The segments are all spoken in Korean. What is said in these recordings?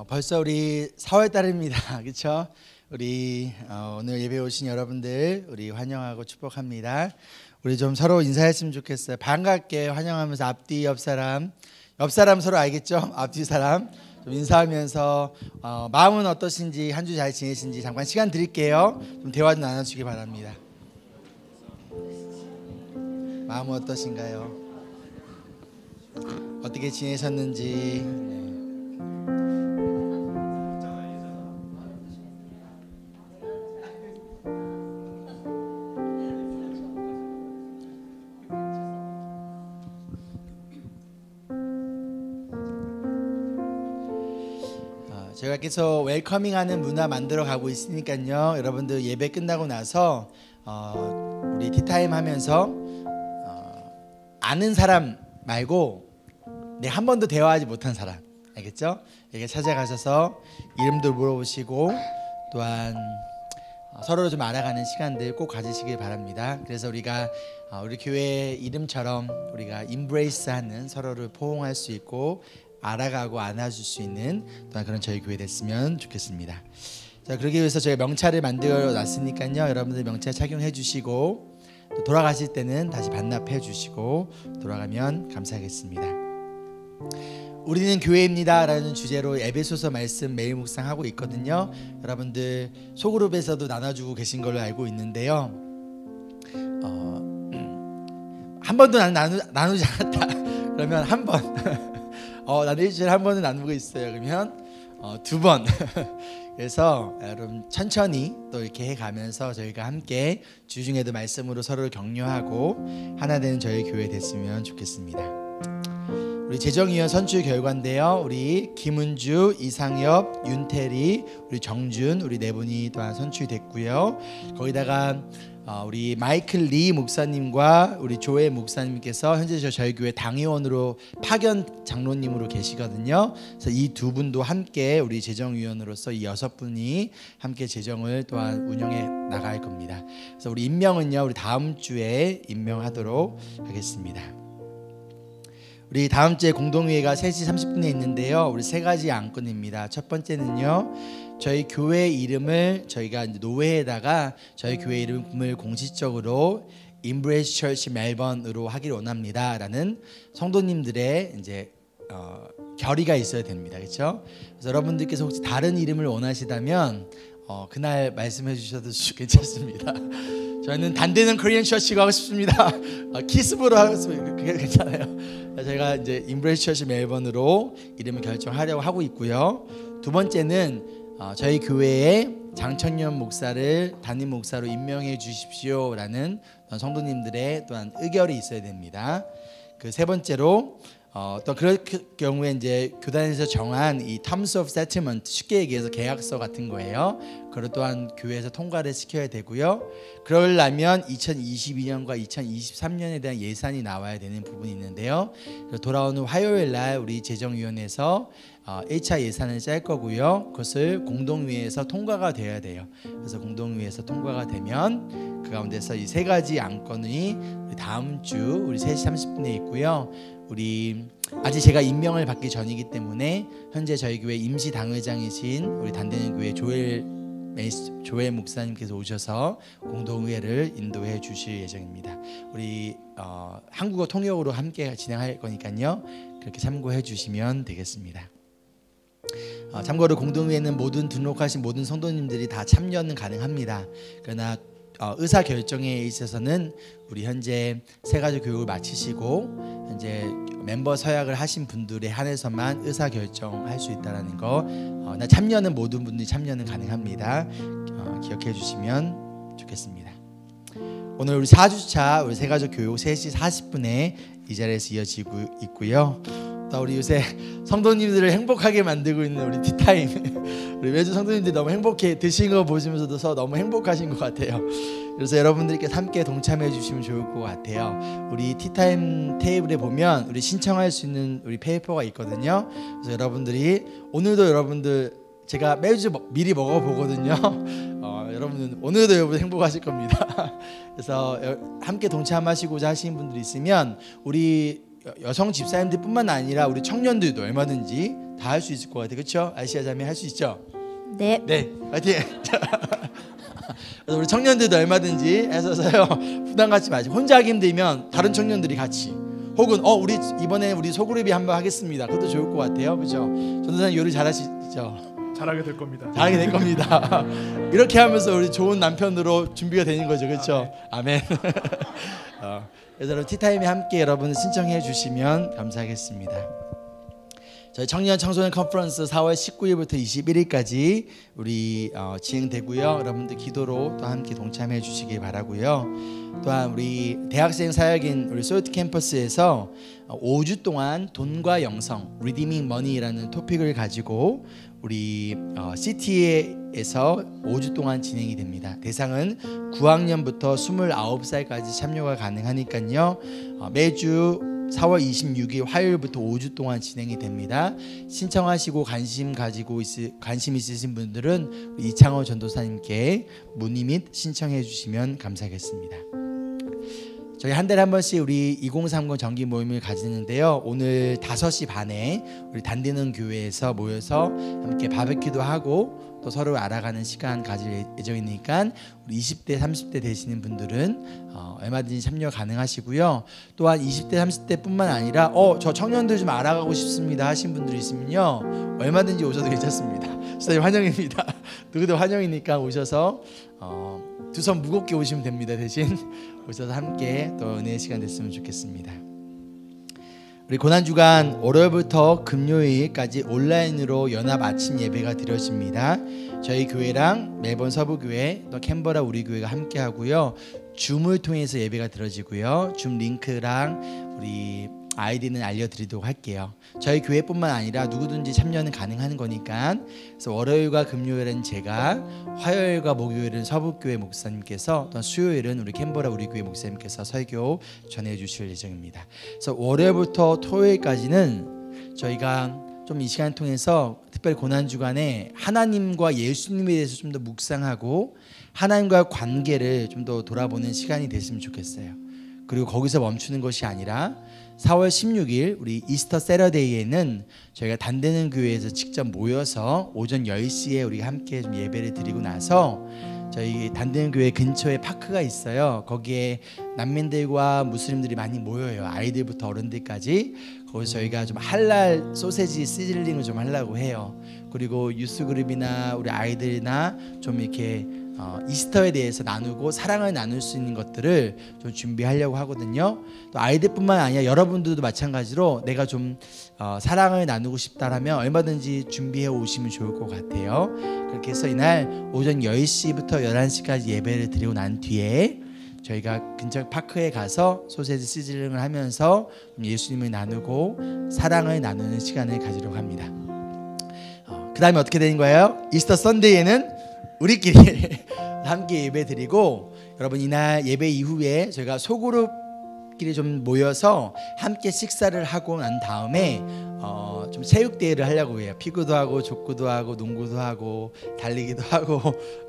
벌써 우리 4월 달입니다. 그렇죠? 우리 오늘 예배 오신 여러분들 우리 환영하고 축복합니다. 우리 좀 서로 인사했으면 좋겠어요. 반갑게 환영하면서 앞뒤 옆 사람 서로 알겠죠? 앞뒤 사람 좀 인사하면서 마음은 어떠신지, 한 주 잘 지내신지 잠깐 시간 드릴게요. 좀 대화 좀 나눠주시기 바랍니다. 마음은 어떠신가요? 어떻게 지내셨는지. 제가 계속 웰커밍하는 문화 만들어 가고 있으니까요. 여러분들 예배 끝나고 나서 우리 티타임 하면서 아는 사람 말고 한 번도 대화하지 못한 사람, 알겠죠? 이렇게 찾아가셔서 이름도 물어보시고 또한 서로 좀 알아가는 시간들 꼭 가지시길 바랍니다. 그래서 우리가 우리 교회 이름처럼 우리가 임브레이스하는, 서로를 포옹할 수 있고 알아가고 안아줄 수 있는 또한 그런 저희 교회 됐으면 좋겠습니다. 자, 그러기 위해서 저희가 명찰을 만들어 놨으니까요. 여러분들 명찰 착용해 주시고 또 돌아가실 때는 다시 반납해 주시고 돌아가면 감사하겠습니다. 우리는 교회입니다 라는 주제로 에베소서 말씀 매일 묵상하고 있거든요. 여러분들 소그룹에서도 나눠주고 계신 걸로 알고 있는데요. 한 번도 나누지 않았다 그러면 한 번 나는 일주일에 한 번은 나누고 있어요. 그러면 두 번 그래서 여러분 천천히 또 이렇게 해가면서 저희가 함께 주중에도 말씀으로 서로를 격려하고 하나 되는 저희 교회 됐으면 좋겠습니다. 우리 재정위원 선출 결과인데요. 우리 김은주, 이상엽, 윤태리, 우리 정준 우리 네 분이 또한 선출됐고요. 거기다가 우리 마이클 리 목사님과 우리 조혜 목사님께서 현재 저희 교회 당의원으로 파견 장로님으로 계시거든요. 그래서 이 두 분도 함께 우리 재정위원으로서 이 6분이 함께 재정을 또한 운영해 나갈 겁니다. 그래서 우리 임명은요, 우리 다음 주에 임명하도록 하겠습니다. 우리 다음 주에 공동회의가 3시 30분에 있는데요. 우리 3가지 안건입니다. 첫 번째는요, 저희 교회 이름을 저희가 이제 노회에다가 저희 교회 이름을 공식적으로 Embrace Church 멜번으로 하기를 원합니다라는 성도님들의 이제 결의가 있어야 됩니다. 그렇죠? 그래서 여러분들께서 혹시 다른 이름을 원하시다면 그날 말씀해 주셔도 괜찮습니다. 저희는 단대는 코리안 처치가 하고 싶습니다. 키스부로 하고 싶습니다. 그게 괜찮아요. 저희가 이제 Embrace Church 멜번으로 이름을 결정하려고 하고 있고요. 두 번째는 저희 교회에 장천년 목사를 담임 목사로 임명해 주십시오라는 성도님들의 또한 의결이 있어야 됩니다. 그 세 번째로 또 그럴 경우에 이제 교단에서 정한 이 Terms of Settlement, 쉽게 얘기해서 계약서 같은 거예요. 그걸 또한 교회에서 통과를 시켜야 되고요. 그러려면 2022년과 2023년에 대한 예산이 나와야 되는 부분이 있는데요. 돌아오는 화요일 날 우리 재정위원회에서 1차 예산을 짤 거고요. 그것을 공동회의에서 통과가 돼야 돼요. 그래서 공동회의에서 통과가 되면 그 가운데서 이 3가지 안건이 다음 주 우리 3시 30분에 있고요. 우리 아직 제가 임명을 받기 전이기 때문에 현재 저희 교회 임시 당회장이신 우리 단대는 교회 조엘 목사님께서 오셔서 공동회를 인도해 주실 예정입니다. 우리 한국어 통역으로 함께 진행할 거니까요. 그렇게 참고해 주시면 되겠습니다. 참고로 공동회에는 모든 등록하신 모든 성도님들이 다 참여는 가능합니다. 그러나 의사 결정에 있어서는 우리 현재 3가지 교육을 마치시고 현재 멤버 서약을 하신 분들에 한해서만 의사 결정할 수 있다라는 거. 참여는 모든 분들이 참여는 가능합니다. 기억해 주시면 좋겠습니다. 오늘 우리 4주차 우리 3가지 교육 3시 40분에 이 자리에서 이어지고 있고요. 또 우리 요새 성도님들을 행복하게 만들고 있는 우리 티타임 우리 매주 성도님들이 너무 행복해 드신 거 보시면서도 너무 행복하신 것 같아요. 그래서 여러분들께서 함께 동참해 주시면 좋을 것 같아요. 우리 티타임 테이블에 보면 우리 신청할 수 있는 우리 페이퍼가 있거든요. 그래서 여러분들이 오늘도 여러분들 제가 매주 미리 먹어보거든요. 여러분은 오늘도 여러분 행복하실 겁니다. 그래서 함께 동참하시고자 하시는 분들이 있으면 우리 여성 집사님들뿐만 아니라 우리 청년들도 얼마든지 다 할 수 있을 것 같아요. 그렇죠? 아시아 자매 할 수 있죠? 네. 네, 파이팅! 우리 청년들도 얼마든지 애써서요 부담 갖지 마시고, 혼자 하기 힘들면 다른 청년들이 같이, 혹은 우리 이번에 우리 소그룹이 한번 하겠습니다. 그것도 좋을 것 같아요. 그렇죠? 전도사님 요리 잘하시죠? 잘하게 될 겁니다. 잘하게 될 겁니다. 이렇게 하면서 우리 좋은 남편으로 준비가 되는 거죠. 그렇죠? 아멘. 그래서 여러분 티타임에 함께 여러분 신청해 주시면 감사하겠습니다. 저희 청년 청소년 컨퍼런스 4월 19일부터 21일까지 우리 진행되고요. 여러분들 기도로 또 함께 동참해 주시기 바라고요. 또한 우리 대학생 사역인 우리 솔트 캠퍼스에서 5주 동안 돈과 영성, Redeeming Money라는 토픽을 가지고 우리 CT에서 5주 동안 진행이 됩니다. 대상은 9학년부터 29살까지 참여가 가능하니까요. 매주 4월 26일 화요일부터 5주 동안 진행이 됩니다. 신청하시고 관심 있으신 분들은 이창호 전도사님께 문의 및 신청해 주시면 감사하겠습니다. 저희 한 달에 한 번씩 우리 2030 정기 모임을 가지는데요. 오늘 5시 반에 우리 단대는 교회에서 모여서 함께 바베큐도 하고 또 서로 알아가는 시간 가질 예정이니까 우리 20대 30대 되시는 분들은 얼마든지 참여 가능하시고요. 또한 20대 30대 뿐만 아니라 저 청년들 좀 알아가고 싶습니다 하신 분들이 있으면요, 얼마든지 오셔도 괜찮습니다. 진짜 환영입니다. 누구도 환영이니까 오셔서 두 손 무겁게 오시면 됩니다. 대신 오셔서 함께 또 은혜의 시간 됐으면 좋겠습니다. 우리 고난주간 월요일부터 금요일까지 온라인으로 연합 아침 예배가 드려집니다. 저희 교회랑 멜번 서부교회 또 캔버라 우리 교회가 함께 하고요. 줌을 통해서 예배가 드려지고요. 줌 링크랑 우리 아이디는 알려드리도록 할게요. 저희 교회뿐만 아니라 누구든지 참여는 가능한 거니까. 그래서 월요일과 금요일은 제가, 화요일과 목요일은 서부교회 목사님께서, 또 수요일은 우리 캔버라 우리 교회 목사님께서 설교 전해주실 예정입니다. 그래서 월요일부터 토요일까지는 저희가 좀 이 시간을 통해서 특별히 고난주간에 하나님과 예수님에 대해서 좀 더 묵상하고 하나님과의 관계를 좀 더 돌아보는 시간이 됐으면 좋겠어요. 그리고 거기서 멈추는 것이 아니라 4월 16일 우리 이스터 세러데이에는 저희가 단대는 교회에서 직접 모여서 오전 10시에 우리 함께 좀 예배를 드리고 나서 저희 단대는 교회 근처에 파크가 있어요. 거기에 난민들과 무슬림들이 많이 모여요. 아이들부터 어른들까지. 거기서 저희가 좀 할랄 소세지 시즐링을 좀 하려고 해요. 그리고 유스 그룹이나 우리 아이들이나 좀 이렇게 이스터에 대해서 나누고 사랑을 나눌 수 있는 것들을 좀 준비하려고 하거든요. 또 아이들뿐만 아니라 여러분들도 마찬가지로 내가 좀 사랑을 나누고 싶다라면 얼마든지 준비해 오시면 좋을 것 같아요. 그렇게 해서 이날 오전 10시부터 11시까지 예배를 드리고 난 뒤에 저희가 근처 파크에 가서 소세지 시즐링을 하면서 예수님을 나누고 사랑을 나누는 시간을 가지려고 합니다. 그 다음에 어떻게 되는 거예요? 이스터 선데이에는 우리끼리 함께 예배 드리고, 여러분 이날 예배 이후에 저희가 소그룹끼리 좀 모여서 함께 식사를 하고 난 다음에 좀 체육대회를 하려고 해요. 피구도 하고 족구도 하고 농구도 하고 달리기도 하고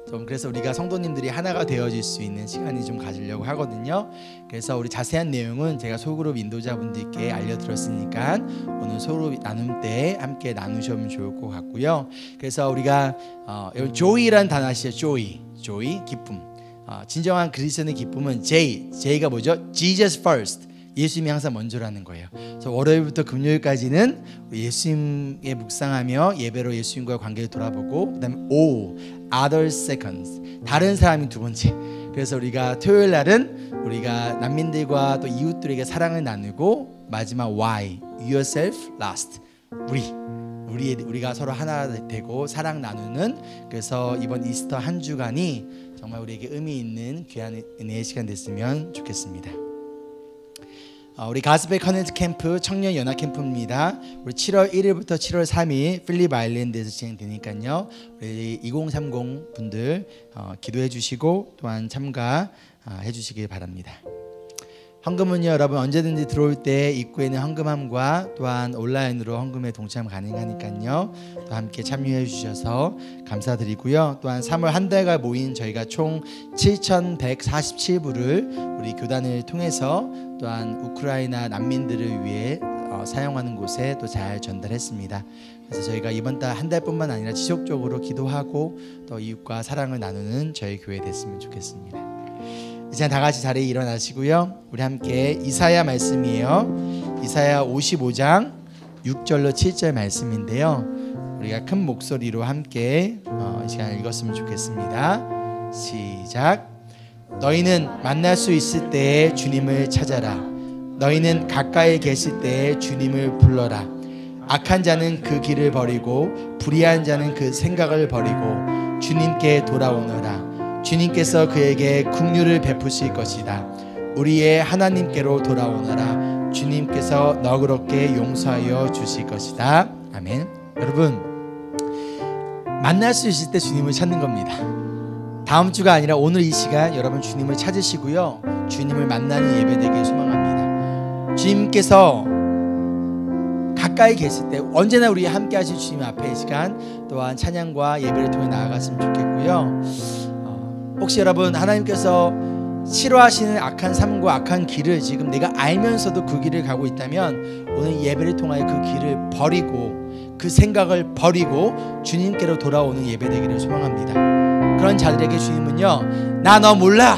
좀, 그래서 우리가 성도님들이 하나가 되어질 수 있는 시간이 좀 가지려고 하거든요. 그래서 우리 자세한 내용은 제가 소그룹 인도자분들께 알려드렸으니까 오늘 소그룹 나눔 때 함께 나누시면 좋을 것 같고요. 그래서 우리가 조이라는 단어 아시죠? 조이 기쁨. 진정한 그리스도인의 기쁨은 J가 뭐죠? Jesus first. 예수님이 항상 먼저라는 거예요. 그래서 월요일부터 금요일까지는 예수님에 묵상하며 예배로 예수님과의 관계를 돌아보고, 그다음에 O, others seconds, 다른 사람이 두 번째. 그래서 우리가 토요일 날은 우리가 난민들과 또 이웃들에게 사랑을 나누고, 마지막 Y, yourself last, 우리가 서로 하나 되고 사랑 나누는, 그래서 이번 이스터 한 주간이 정말 우리에게 의미 있는 귀한 은혜의 시간 됐으면 좋겠습니다. 우리 가스펠 커넥트 캠프 청년 연합 캠프입니다. 우리 7월 1일부터 7월 3일 필립 아일랜드에서 진행되니까요. 우리 2030 분들 기도해 주시고 또한 참가해 주시길 바랍니다. 헌금은요, 여러분 언제든지 들어올 때 입구에는 헌금함과 또한 온라인으로 헌금에 동참 가능하니까요. 또 함께 참여해 주셔서 감사드리고요. 또한 3월 한 달간 모인 저희가 총 7,147불을 우리 교단을 통해서 또한 우크라이나 난민들을 위해 사용하는 곳에 또 잘 전달했습니다. 그래서 저희가 이번 달 한 달뿐만 아니라 지속적으로 기도하고 또 이웃과 사랑을 나누는 저희 교회 됐으면 좋겠습니다. 이제 다 같이 자리에 일어나시고요. 우리 함께 이사야 말씀이에요. 이사야 55장 6절로 7절 말씀인데요. 우리가 큰 목소리로 함께 이 시간 읽었으면 좋겠습니다. 시작. 너희는 만날 수 있을 때에 주님을 찾아라. 너희는 가까이 계실 때에 주님을 불러라. 악한 자는 그 길을 버리고 불의한 자는 그 생각을 버리고 주님께 돌아오너라. 주님께서 그에게 긍휼을 베푸실 것이다. 우리의 하나님께로 돌아오너라. 주님께서 너그럽게 용서하여 주실 것이다. 아멘. 여러분, 만날 수 있을 때 주님을 찾는 겁니다. 다음 주가 아니라 오늘 이 시간 여러분 주님을 찾으시고요, 주님을 만나는 예배 되길 소망합니다. 주님께서 가까이 계실 때 언제나 우리 함께 하실 주님 앞에 이 시간 또한 찬양과 예배를 통해 나아갔으면 좋겠고요. 혹시 여러분 하나님께서 싫어하시는 악한 삶과 악한 길을 지금 내가 알면서도 그 길을 가고 있다면 오늘 예배를 통하여 그 길을 버리고 그 생각을 버리고 주님께로 돌아오는 예배 되기를 소망합니다. 그런 자들에게 주님은요, 나 너 몰라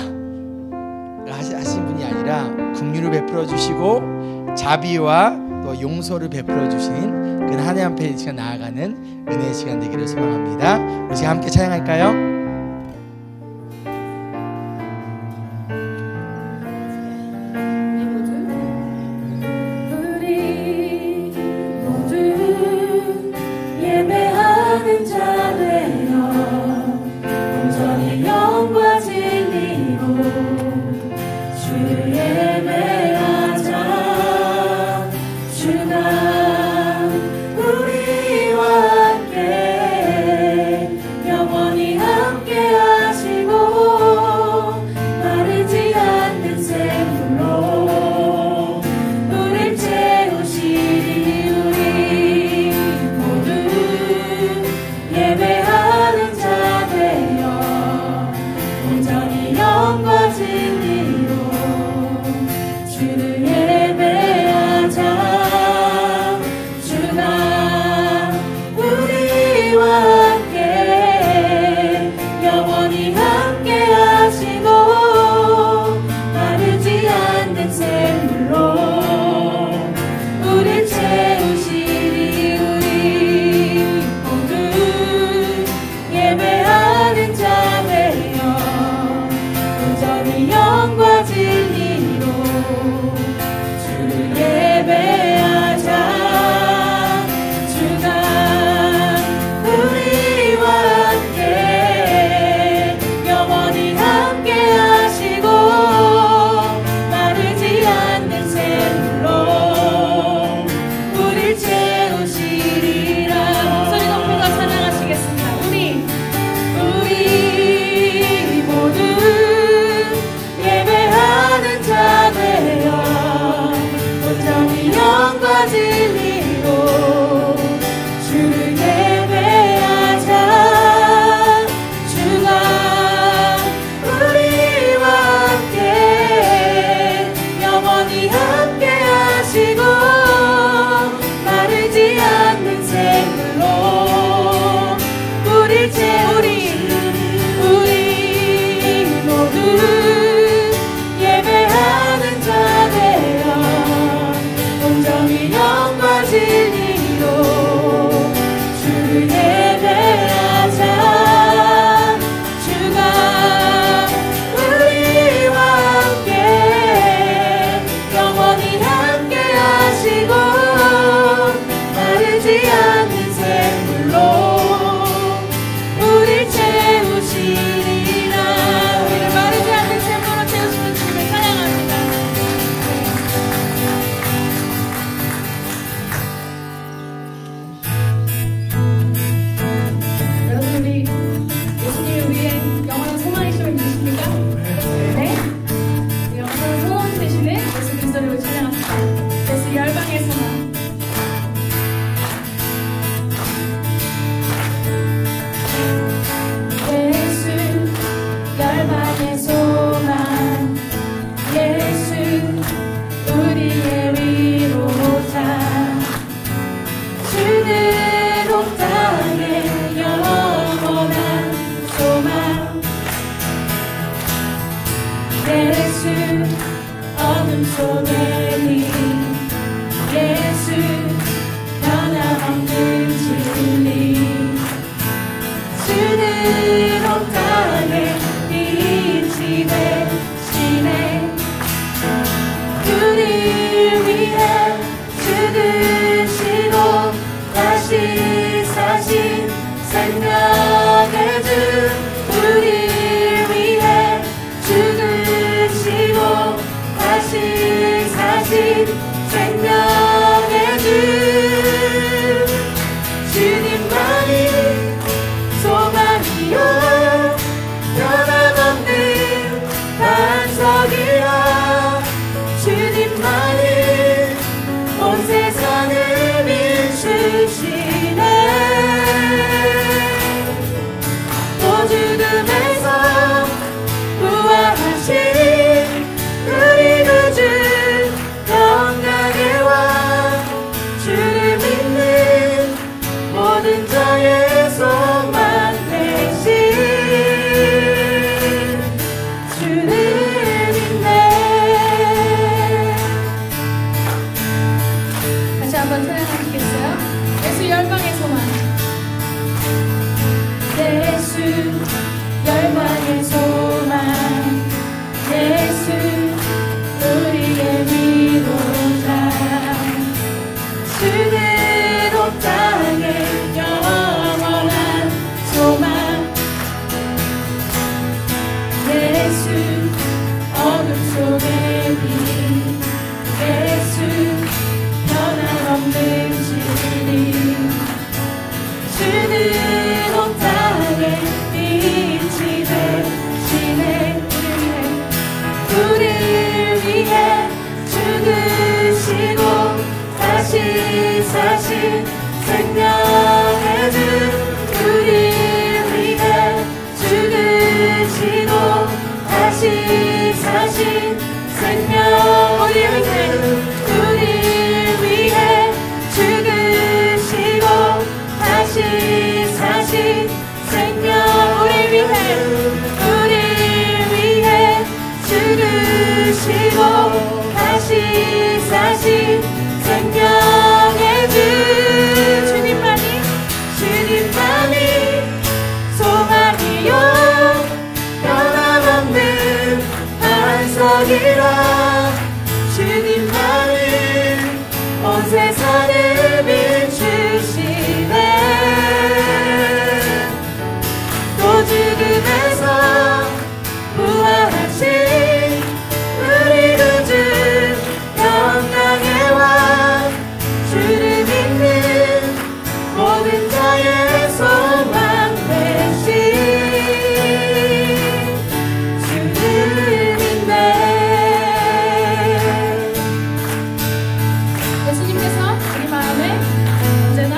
하신 분이 아니라 긍휼을 베풀어 주시고 자비와 또 용서를 베풀어 주시는 그 하나님 앞에 이 시간 나아가는 은혜의 시간 되기를 소망합니다. 우리 지금 함께 찬양할까요? 예배하는 자 되어 온전히 영과 진리로 주 예배하자. 주가 우리와 함께 영원히 함께 어둠 속에 빛 예수 변함없는 진리 주는 온 땅에 빛이 되시네 우리를 위해 죽으시고 다시 사신 생명의 주 우리를 위해 죽으시고 다시 사신 생명의 주 주님만이 소망이요 변함없는 반석이라 주님만이 온 세상을 비추시네 또 죽음에서 부활하신 우리 구주 영광의 왕 주를 믿는 모든 자의 소망 되신 주를 믿네 다시 한번 찬양하시겠어요? 예수 열방의 소망 예수 열방의 소망 예수 우리의 위로자 주는 온 땅에 영원한 소망 예수 어둠 속에 빛 예수 변함없는 진리 주는 온 땅에 빛이 되시네 우리를 위해 죽으시고 다시 사신 생명의 주 우리를 위해 죽으시고 다시 사신 생명 우리를 위해 죽으시고 다시 사신 생명 우리를 위해 죽으시고 다시 사신 생명의 주 주님만이 소망이요 변함없는 반석이라 주님만이 온 세상을 비추시네 또 죽음에서 부활하신 우리 구주 영광의 왕 주를 믿는 모든 자의 소망 되신 주를 믿네 예수님께서 우리 마음에 언제나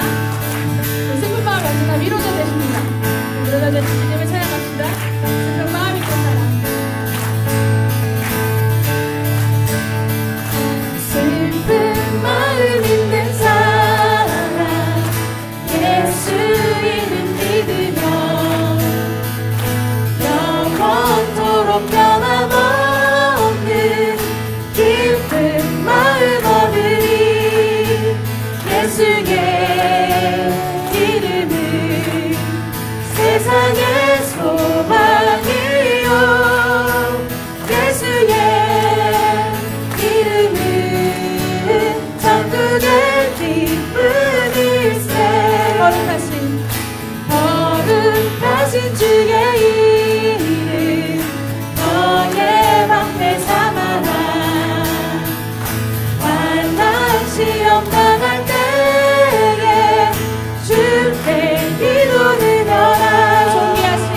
슬픈 마음이 언제나 위로가 되십니다 위로가 되신 주님을 찬양합시다 슬픈 마음 있는 사람 슬픈 마음 있는 사람 예수 이름 믿으며 영원토록 변함없는 기쁜 마음 얻으리 예수의 이름은 세상의 소망이요 예수의 이름은 천국의 기쁨일세 거룩하신 주의 이름 너의 방패 삼아라 환난 시험 당할 때에 주의 기도를 하라 존귀하신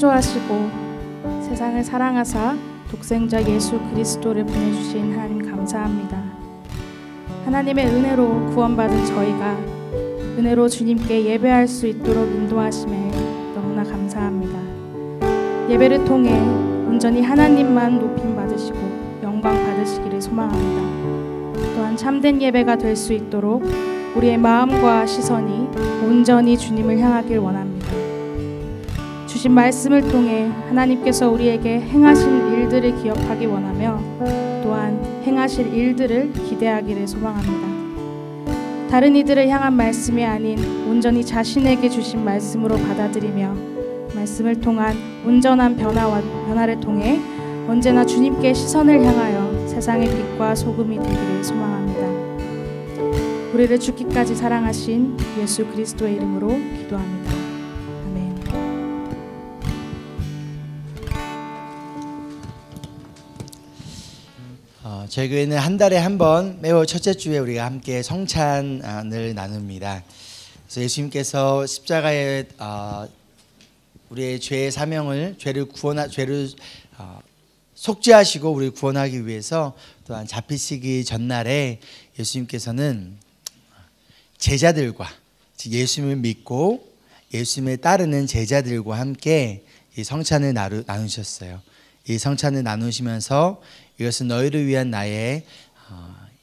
창조하시고 세상을 사랑하사 독생자 예수 그리스도를 보내주신 하나님 감사합니다. 하나님의 은혜로 구원받은 저희가 은혜로 주님께 예배할 수 있도록 인도하심에 너무나 감사합니다. 예배를 통해 온전히 하나님만 높임 받으시고 영광 받으시기를 소망합니다. 또한 참된 예배가 될 수 있도록 우리의 마음과 시선이 온전히 주님을 향하길 원합니다. 주신 말씀을 통해 하나님께서 우리에게 행하신 일들을 기억하기 원하며 또한 행하실 일들을 기대하기를 소망합니다. 다른 이들을 향한 말씀이 아닌 온전히 자신에게 주신 말씀으로 받아들이며 말씀을 통한 온전한 변화를 통해 언제나 주님께 시선을 향하여 세상의 빛과 소금이 되기를 소망합니다. 우리를 죽기까지 사랑하신 예수 그리스도의 이름으로 기도합니다. 아멘. 저희 교회는 한 달에 한 번 매월 첫째 주에 우리가 함께 성찬을 나눕니다. 그래서 예수님께서 십자가에 우리의 죄의 사명을 죄를 속죄하시고 우리를 구원하기 위해서 또한 잡히시기 전날에 예수님께서는 제자들과 예수님을 믿고 예수님을 따르는 제자들과 함께 이 성찬을 나누셨어요. 이 성찬을 나누시면서 이것은 너희를 위한 나의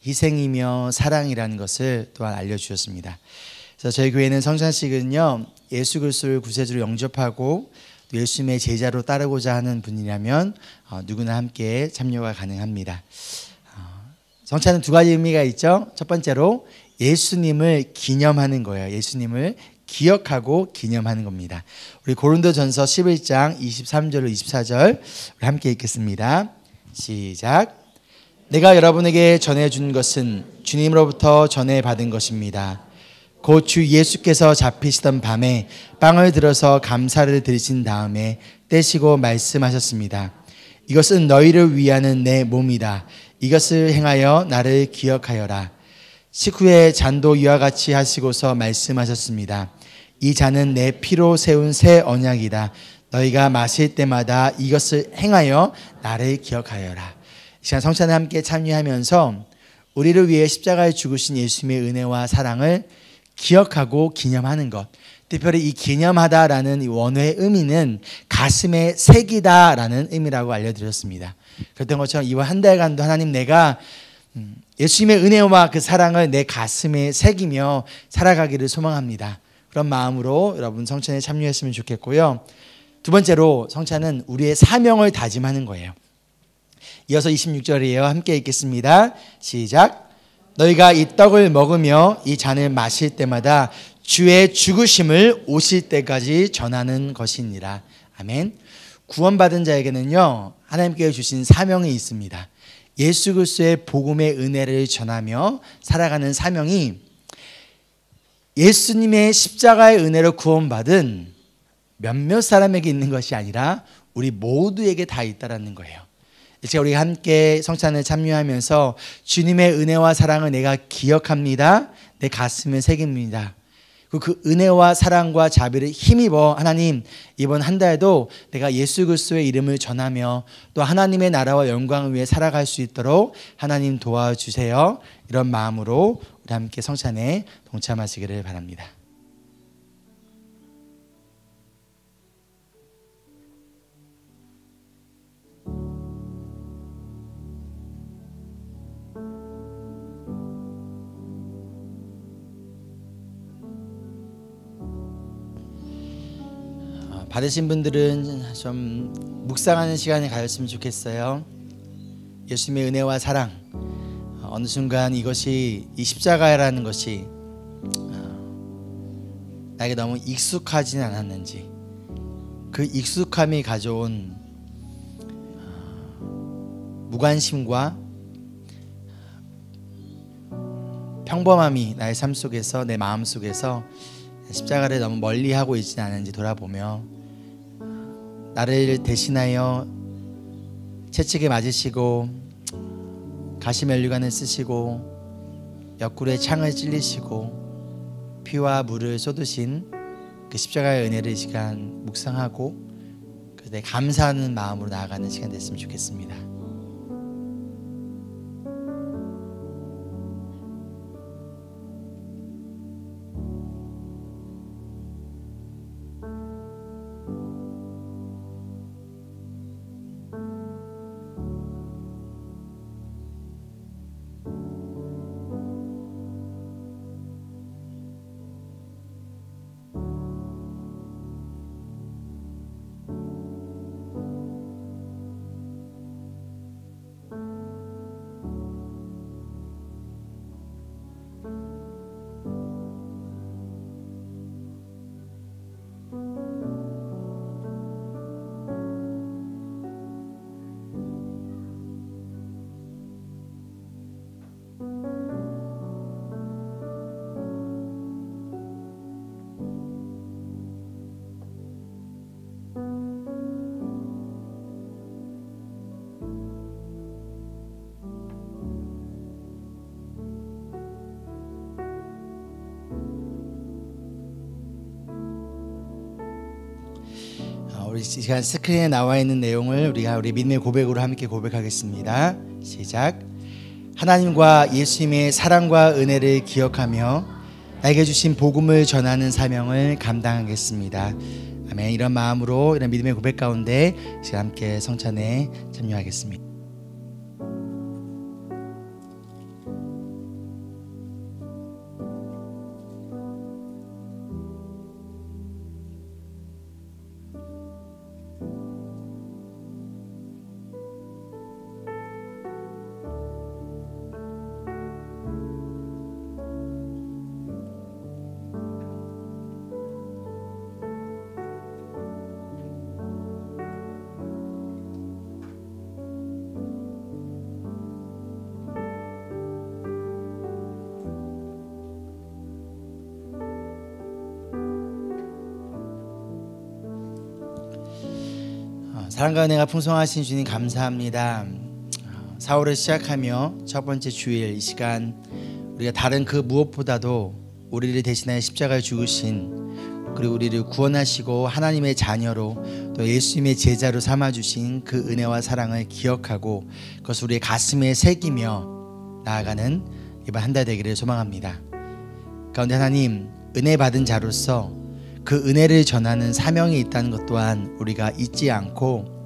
희생이며 사랑이라는 것을 또한 알려주셨습니다. 그래서 저희 교회는 성찬식은요, 예수 그리스도를 구세주로 영접하고 예수님의 제자로 따르고자 하는 분이라면 누구나 함께 참여가 가능합니다. 성찬은 두 가지 의미가 있죠. 첫 번째로 예수님을 기념하는 거예요. 예수님을 기억하고 기념하는 겁니다. 우리 고린도전서 11장 23절로 24절 우리 함께 읽겠습니다. 시작. 내가 여러분에게 전해준 것은 주님으로부터 전해받은 것입니다. 곧 주 예수께서 잡히시던 밤에 빵을 들어서 감사를 드리신 다음에 떼시고 말씀하셨습니다. 이것은 너희를 위하는 내 몸이다. 이것을 행하여 나를 기억하여라. 식후에 잔도 이와 같이 하시고서 말씀하셨습니다. 이 잔은 내 피로 세운 새 언약이다. 너희가 마실 때마다 이것을 행하여 나를 기억하여라. 이 시간 성찬에 함께 참여하면서 우리를 위해 십자가에 죽으신 예수님의 은혜와 사랑을 기억하고 기념하는 것, 특별히 이 기념하다라는 원어의 의미는 가슴에 새기다라는 의미라고 알려드렸습니다. 그랬던 것처럼 이번 한 달간도 하나님, 내가 예수님의 은혜와 그 사랑을 내 가슴에 새기며 살아가기를 소망합니다. 그런 마음으로 여러분 성찬에 참여했으면 좋겠고요. 두 번째로 성찬은 우리의 사명을 다짐하는 거예요. 이어서 26절이에요. 함께 읽겠습니다. 시작. 너희가 이 떡을 먹으며 이 잔을 마실 때마다 주의 죽으심을 오실 때까지 전하는 것이니라. 아멘. 구원받은 자에게는요, 하나님께 주신 사명이 있습니다. 예수 그리스도의 복음의 은혜를 전하며 살아가는 사명이 예수님의 십자가의 은혜로 구원받은 몇몇 사람에게 있는 것이 아니라 우리 모두에게 다 있다라는 거예요. 이제 우리가 함께 성찬에 참여하면서 주님의 은혜와 사랑을 내가 기억합니다. 내 가슴에 새깁니다. 그 은혜와 사랑과 자비를 힘입어 하나님, 이번 한 달도 내가 예수 그리스도의 이름을 전하며 또 하나님의 나라와 영광을 위해 살아갈 수 있도록 하나님 도와주세요. 이런 마음으로 우리 함께 성찬에 동참하시기를 바랍니다. 받으신 분들은 좀 묵상하는 시간을 가졌으면 좋겠어요. 예수님의 은혜와 사랑, 어느 순간 이것이, 이 십자가라는 것이 나에게 너무 익숙하지는 않았는지, 그 익숙함이 가져온 무관심과 평범함이 나의 삶 속에서, 내 마음 속에서 십자가를 너무 멀리하고 있지는 않은지 돌아보며 나를 대신하여 채찍에 맞으시고 가시면류관을 쓰시고 옆구리에 창을 찔리시고 피와 물을 쏟으신 그 십자가의 은혜를 이 시간 묵상하고 그때 감사하는 마음으로 나아가는 시간 됐으면 좋겠습니다. 우리 시간 스크린에 나와 있는 내용을 우리가 우리 믿음의 고백으로 함께 고백하겠습니다. 시작. 하나님과 예수님의 사랑과 은혜를 기억하며 나에게 주신 복음을 전하는 사명을 감당하겠습니다. 아멘. 이런 마음으로 이런 믿음의 고백 가운데 시간 함께 성찬에 참여하겠습니다. 사랑과 은혜가 풍성하신 주님 감사합니다. 4월을 시작하며 첫 번째 주일 이 시간 우리가 다른 그 무엇보다도 우리를 대신하여 십자가에 죽으신 그리고 우리를 구원하시고 하나님의 자녀로 또 예수님의 제자로 삼아주신 그 은혜와 사랑을 기억하고 그것을 우리의 가슴에 새기며 나아가는 이번 한 달 되기를 소망합니다. 가운데 하나님 은혜 받은 자로서 그 은혜를 전하는 사명이 있다는 것 또한 우리가 잊지 않고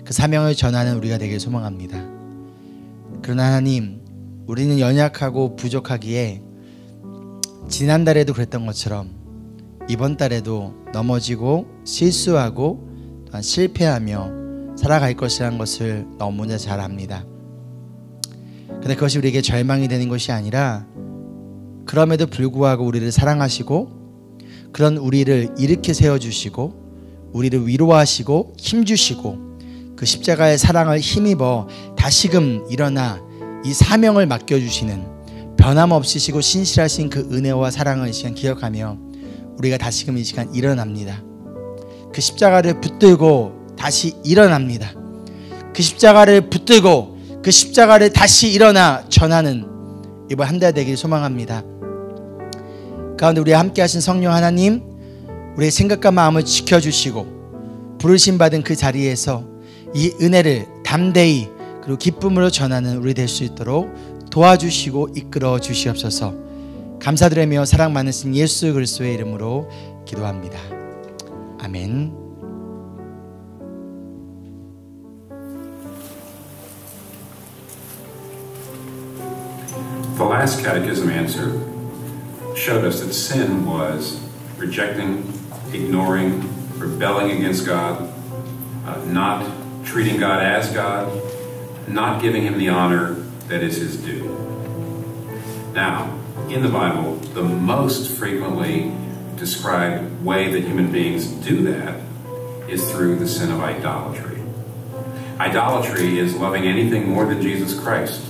그 사명을 전하는 우리가 되길 소망합니다. 그러나 하나님 우리는 연약하고 부족하기에 지난달에도 그랬던 것처럼 이번 달에도 넘어지고 실수하고 또한 실패하며 살아갈 것이라는 것을 너무나 잘 압니다. 그런데 그것이 우리에게 절망이 되는 것이 아니라 그럼에도 불구하고 우리를 사랑하시고 그런 우리를 일으켜 세워주시고 우리를 위로하시고 힘주시고 그 십자가의 사랑을 힘입어 다시금 일어나 이 사명을 맡겨주시는 변함없으시고 신실하신 그 은혜와 사랑을 이 시간 기억하며 우리가 다시금 이 시간 일어납니다. 그 십자가를 붙들고 다시 일어납니다. 그 십자가를 붙들고 그 십자가를 다시 일어나 전하는 이번 한 달 되길 소망합니다. 가운데 우리와 함께 하신 성령 하나님 우리의 생각과 마음을 지켜주시고 부르심 받은 그 자리에서 이 은혜를 담대히 그리고 기쁨으로 전하는 우리 될 수 있도록 도와주시고 이끌어 주시옵소서. 감사드리며 사랑 많으신 예수 그리스도의 이름으로 기도합니다. 아멘. The last catechism answer showed us that sin was rejecting, ignoring, rebelling against God, not treating God as God, not giving Him the honor that is His due. Now, in the Bible, the most frequently described way that human beings do that is through the sin of idolatry. Idolatry is loving anything more than Jesus Christ.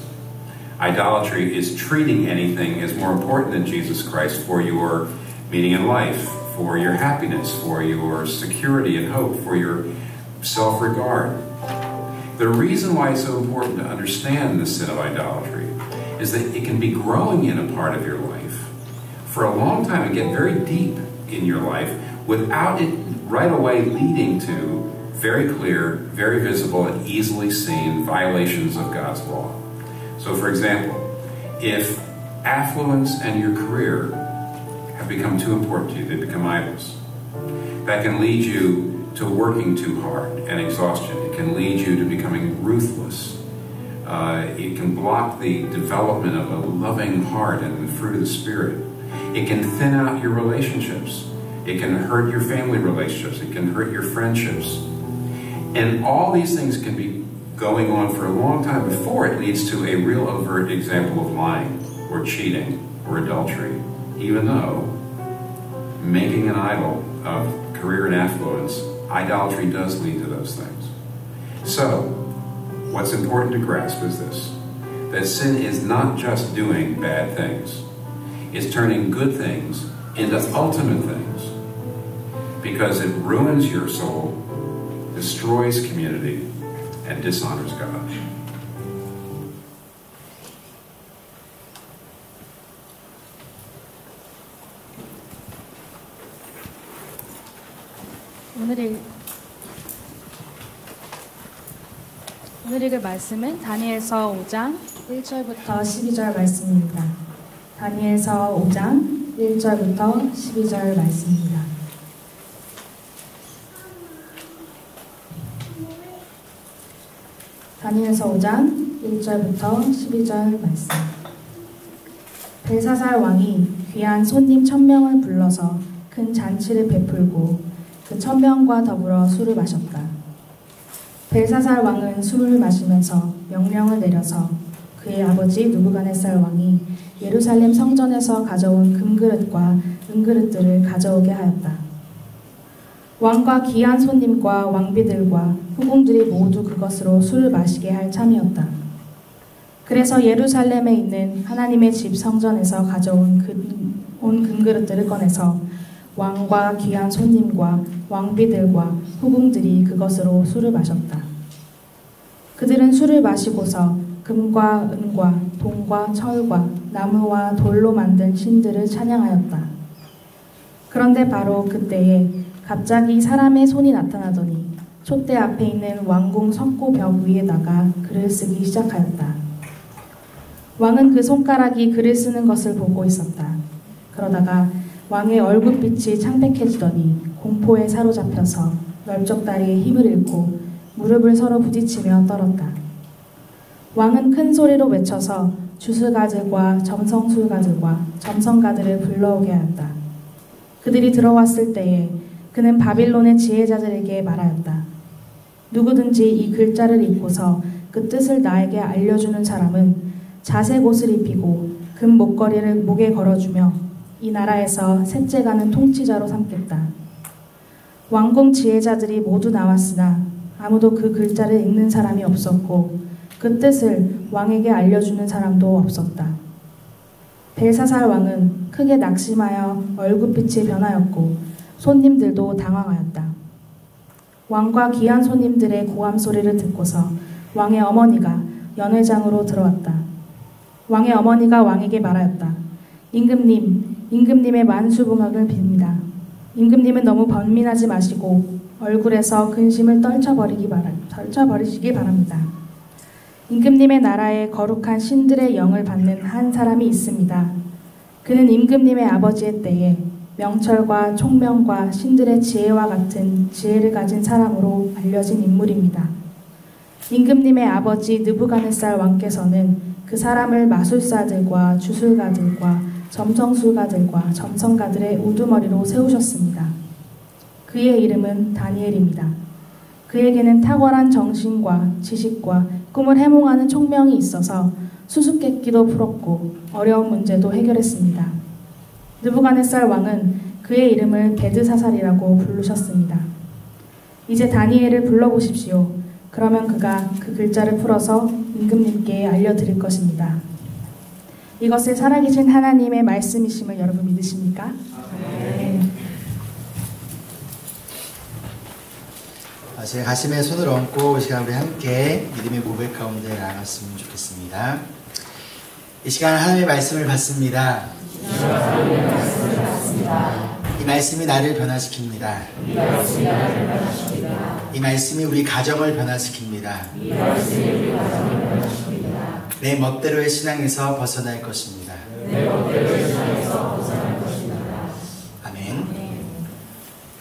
Idolatry is treating anything as more important than Jesus Christ for your meaning in life, for your happiness, for your security and hope, for your self-regard. The reason why it's so important to understand the sin of idolatry is that it can be growing in a part of your life for a long time and get very deep in your life without it right away leading to very clear, very visible, and easily seen violations of God's law. So, for example, if affluence and your career have become too important to you, they become idols, that can lead you to working too hard and exhaustion. It can lead you to becoming ruthless. It can block the development of a loving heart and the fruit of the Spirit. It can thin out your relationships. It can hurt your family relationships. It can hurt your friendships. And all these things can be going on for a long time before it leads to a real overt example of lying or cheating or adultery, even though making an idol of career and affluence, idolatry does lead to those things. So, what's important to grasp is this, that sin is not just doing bad things. It's turning good things into ultimate things, because it ruins your soul, destroys community, and dishonors God. 오늘 읽을 말씀은 다니엘서 5장 1절부터 12절 말씀입니다. 다니엘서 5장 1절부터 12절 말씀입니다. 다니엘서 5장 1절부터 12절 말씀. 벨사살 왕이 귀한 손님 1000명을 불러서 큰 잔치를 베풀고 그 1000명과 더불어 술을 마셨다. 벨사살 왕은 술을 마시면서 명령을 내려서 그의 아버지 느부갓네살 왕이 예루살렘 성전에서 가져온 금그릇과 은그릇들을 가져오게 하였다. 왕과 귀한 손님과 왕비들과 후궁들이 모두 그것으로 술을 마시게 할 참이었다. 그래서 예루살렘에 있는 하나님의 집 성전에서 가져온 금그릇들을 꺼내서 왕과 귀한 손님과 왕비들과 후궁들이 그것으로 술을 마셨다. 그들은 술을 마시고서 금과 은과 동과 철과 나무와 돌로 만든 신들을 찬양하였다. 그런데 바로 그때에 갑자기 사람의 손이 나타나더니 촛대 앞에 있는 왕궁 석고 벽 위에다가 글을 쓰기 시작하였다. 왕은 그 손가락이 글을 쓰는 것을 보고 있었다. 그러다가 왕의 얼굴빛이 창백해지더니 공포에 사로잡혀서 넓적다리에 힘을 잃고 무릎을 서로 부딪히며 떨었다. 왕은 큰 소리로 외쳐서 주술가들과 점성술가들과 점성가들을 불러오게 하였다. 그들이 들어왔을 때에 그는 바빌론의 지혜자들에게 말하였다. 누구든지 이 글자를 읽고서 그 뜻을 나에게 알려주는 사람은 자색 옷을 입히고 금 목걸이를 목에 걸어주며 이 나라에서 셋째 가는 통치자로 삼겠다. 왕궁 지혜자들이 모두 나왔으나 아무도 그 글자를 읽는 사람이 없었고 그 뜻을 왕에게 알려주는 사람도 없었다. 벨사살 왕은 크게 낙심하여 얼굴빛이 변하였고 손님들도 당황하였다. 왕과 귀한 손님들의 고함 소리를 듣고서 왕의 어머니가 연회장으로 들어왔다. 왕의 어머니가 왕에게 말하였다. 임금님의 만수붕악을 빕니다. 임금님은 너무 번민하지 마시고 얼굴에서 근심을 떨쳐버리시기 바랍니다. 임금님의 나라에 거룩한 신들의 영을 받는 한 사람이 있습니다. 그는 임금님의 아버지의 때에 명철과 총명과 신들의 지혜와 같은 지혜를 가진 사람으로 알려진 인물입니다. 임금님의 아버지 느부갓네살 왕께서는 그 사람을 마술사들과 주술가들과 점성술가들과 점성가들의 우두머리로 세우셨습니다. 그의 이름은 다니엘입니다. 그에게는 탁월한 정신과 지식과 꿈을 해몽하는 총명이 있어서 수수께끼도 풀었고 어려운 문제도 해결했습니다. 느부갓네살 왕은 그의 이름을 베드사살이라고 부르셨습니다. 이제 다니엘을 불러보십시오. 그러면 그가 그 글자를 풀어서 임금님께 알려드릴 것입니다. 이것을 살아계신 하나님의 말씀이심을 여러분 믿으십니까? 네. 제 가슴에 손을 얹고 이 시간 우리 함께 믿음의 고백 가운데 나아갔으면 좋겠습니다. 이 시간 하나님의 말씀을 받습니다. 이 말씀이 나를 변화시킵니다. 이 말씀이 우리 가정을 변화시킵니다. 내 멋대로의 신앙에서 벗어날 것입니다. 아멘.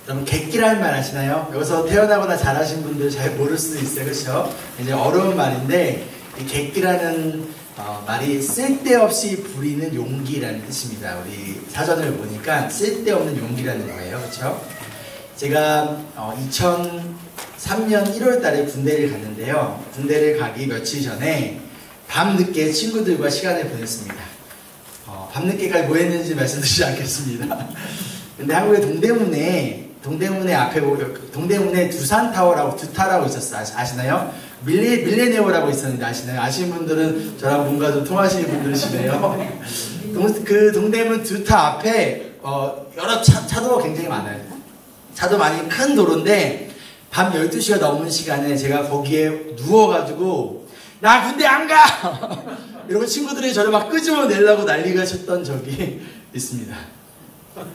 여러분, 객기라는 말 아시나요? 여기서 태어나거나 자라신 분들 잘 모를 수도 있어요. 그렇죠? 이제 어려운 말인데, 이 객기라는 말이 쓸데없이 부리는 용기라는 뜻입니다. 우리 사전을 보니까 쓸데없는 용기라는 거예요. 그렇죠? 제가 2003년 1월 달에 군대를 갔는데요. 군대를 가기 며칠 전에 밤늦게 친구들과 시간을 보냈습니다. 밤늦게까지 뭐 했는지 말씀드리지 않겠습니다. 근데 한국의 동대문에 앞에 동대문에 두산타워라고 두타라고 있었어요. 아시나요? 밀레니엄이라고 있었는데 아시나요? 아시는 분들은 저랑 뭔가 좀 통하시는 분들이시네요. 그 동대문 두타 앞에 여러 차도가 굉장히 많아요. 차도 많이 큰 도로인데 밤 12시가 넘는 시간에 제가 거기에 누워가지고 나 군대 안 가! 이러고 친구들이 저를 막 끄집어내려고 난리가 쳤던 적이 있습니다.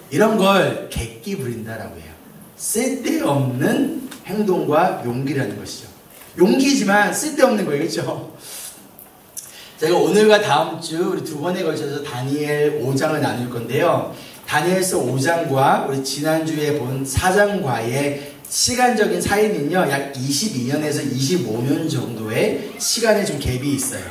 이런 걸 객기 부린다라고 해요. 쓸데없는 행동과 용기라는 것이죠. 용기지만 쓸데없는 거예요. 그렇죠? 제가 오늘과 다음 주 우리 두 번에 걸쳐서 다니엘 5장을 나눌 건데요. 다니엘서 5장과 우리 지난주에 본 4장과의 시간적인 차이는요, 약 22년에서 25년 정도의 시간의 좀 갭이 있어요.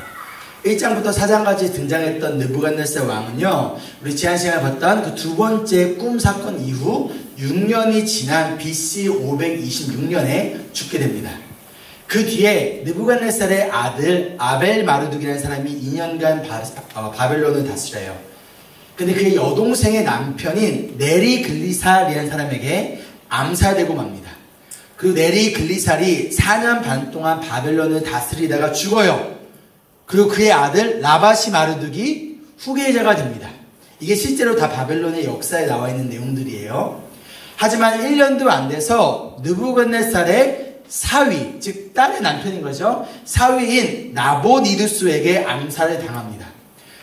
1장부터 4장까지 등장했던 느부갓네살 왕은요, 우리 지난 시간에 봤던 그 두 번째 꿈 사건 이후 6년이 지난 BC 526년에 죽게 됩니다. 그 뒤에 느부갓네살의 아들 아벨 마르둑이라는 사람이 2년간 바벨론을 다스려요. 근데 그의 여동생의 남편인 네리글리살이라는 사람에게 암살되고 맙니다. 그리고 네리글리살이 4년 반 동안 바벨론을 다스리다가 죽어요. 그리고 그의 아들 라바시 마르둑이 후계자가 됩니다. 이게 실제로 다 바벨론의 역사에 나와 있는 내용들이에요. 하지만 1년도 안 돼서 느부갓네살의 사위, 즉 딸의 남편인 거죠. 사위인 나보니두스에게 암살을 당합니다.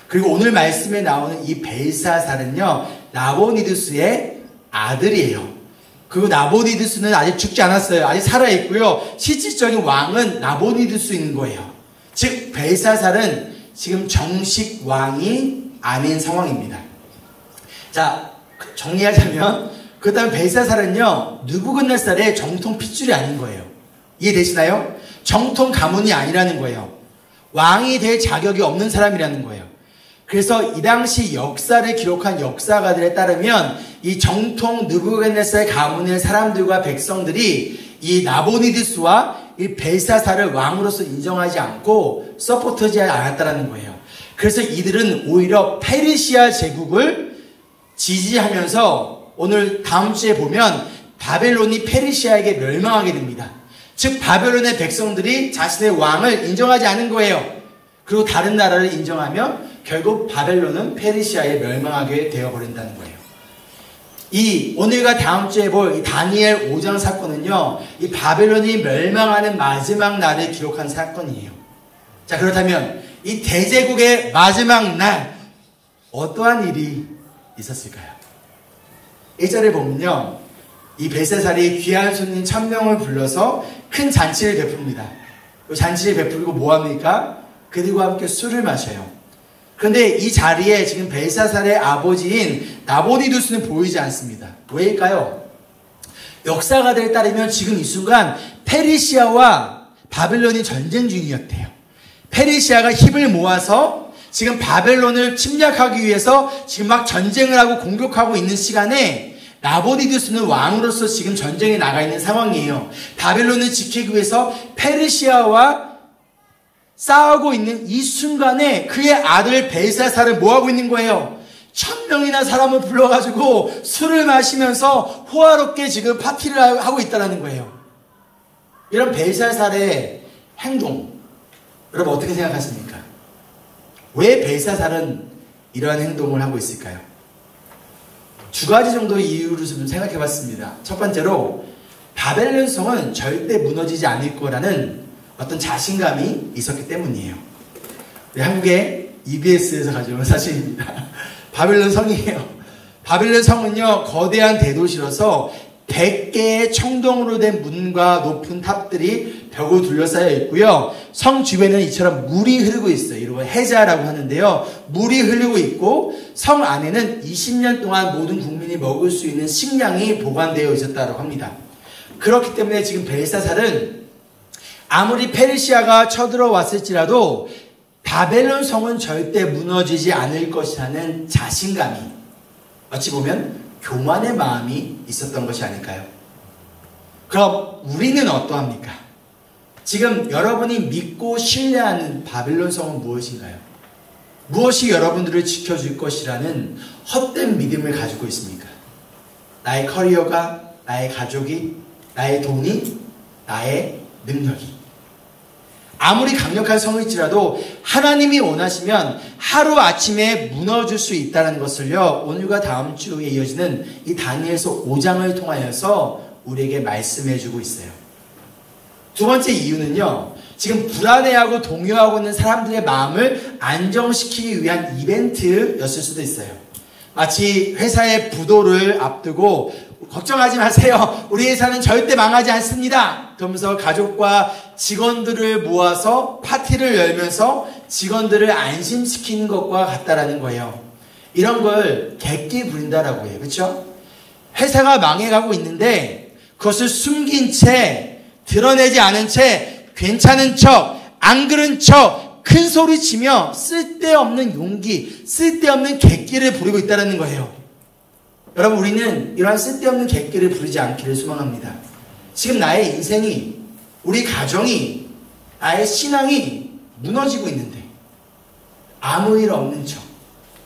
그리고 오늘 말씀에 나오는 이 벨사살은요, 나보니두스의 아들이에요. 그리고 나보니두스는 아직 죽지 않았어요. 아직 살아있고요. 실질적인 왕은 나보니두스인 거예요. 즉 벨사살은 지금 정식 왕이 아닌 상황입니다. 자, 정리하자면 그렇다면 벨사살은요, 느부갓네살의 정통 핏줄이 아닌 거예요. 이해되시나요? 정통 가문이 아니라는 거예요. 왕이 될 자격이 없는 사람이라는 거예요. 그래서 이 당시 역사를 기록한 역사가들에 따르면 이 정통 느부갓네살 가문의 사람들과 백성들이 이 나보니두스와 이 벨사살을 왕으로서 인정하지 않고 서포트하지 않았다는 거예요. 그래서 이들은 오히려 페르시아 제국을 지지하면서 오늘 다음 주에 보면 바벨론이 페르시아에게 멸망하게 됩니다. 즉 바벨론의 백성들이 자신의 왕을 인정하지 않은 거예요. 그리고 다른 나라를 인정하며 결국 바벨론은 페르시아에 멸망하게 되어버린다는 거예요. 이 오늘과 다음 주에 볼 이 다니엘 5장 사건은요, 이 바벨론이 멸망하는 마지막 날을 기록한 사건이에요. 자, 그렇다면 이 대제국의 마지막 날 어떠한 일이 있었을까요? 1절에 보면요, 이 벨사살이 귀한 손님 1000명을 불러서 큰 잔치를 베풉니다. 그 잔치를 베풀고 뭐합니까? 그들과 함께 술을 마셔요. 그런데 이 자리에 지금 벨사살의 아버지인 나보니두스는 보이지 않습니다. 왜일까요? 역사가들에 따르면 지금 이 순간 페르시아와 바벨론이 전쟁 중이었대요. 페르시아가 힘을 모아서 지금 바벨론을 침략하기 위해서 지금 막 전쟁을 하고 공격하고 있는 시간에 나보니두스는 왕으로서 지금 전쟁에 나가 있는 상황이에요. 바벨론을 지키기 위해서 페르시아와 싸우고 있는 이 순간에 그의 아들 벨사살은 뭐하고 있는 거예요? 1000명이나 사람을 불러가지고 술을 마시면서 호화롭게 지금 파티를 하고 있다는 거예요. 이런 벨사살의 행동, 여러분 어떻게 생각하십니까? 왜 벨사살은 이러한 행동을 하고 있을까요? 두 가지 정도의 이유를 좀 생각해 봤습니다. 첫 번째로 바벨론 성은 절대 무너지지 않을 거라는 어떤 자신감이 있었기 때문이에요. 우리 한국의 EBS에서 가져온 사실입니다. 바벨론 성이에요. 바벨론 성은요, 거대한 대도시로서 100개의 청동으로 된 문과 높은 탑들이 벽으로 둘러싸여 있고요. 성 주변에는 이처럼 물이 흐르고 있어요. 이걸 해자라고 하는데요. 물이 흐르고 있고 성 안에는 20년 동안 모든 국민이 먹을 수 있는 식량이 보관되어 있었다고 합니다. 그렇기 때문에 지금 벨사살은 아무리 페르시아가 쳐들어왔을지라도 바벨론 성은 절대 무너지지 않을 것이라는 자신감이, 어찌 보면 교만의 마음이 있었던 것이 아닐까요? 그럼 우리는 어떠합니까? 지금 여러분이 믿고 신뢰하는 바벨론 성은 무엇인가요? 무엇이 여러분들을 지켜줄 것이라는 헛된 믿음을 가지고 있습니까? 나의 커리어가, 나의 가족이, 나의 돈이, 나의 능력이. 아무리 강력한 성일지라도 하나님이 원하시면 하루아침에 무너질 수 있다는 것을요, 오늘과 다음 주에 이어지는 이 다니엘서 5장을 통하여서 우리에게 말씀해 주고 있어요. 두 번째 이유는요, 지금 불안해하고 동요하고 있는 사람들의 마음을 안정시키기 위한 이벤트였을 수도 있어요. 마치 회사의 부도를 앞두고 걱정하지 마세요. 우리 회사는 절대 망하지 않습니다. 그러면서 가족과 직원들을 모아서 파티를 열면서 직원들을 안심시키는 것과 같다라는 거예요. 이런 걸 객기 부린다라고 해요. 그렇죠? 회사가 망해가고 있는데 그것을 숨긴 채, 드러내지 않은 채, 괜찮은 척, 안 그런 척, 큰 소리 치며 쓸데없는 용기, 쓸데없는 객기를 부리고 있다는 거예요. 여러분, 우리는 이러한 쓸데없는 객기를 부리지 않기를 소망합니다. 지금 나의 인생이, 우리 가정이, 나의 신앙이 무너지고 있는데 아무 일 없는 척,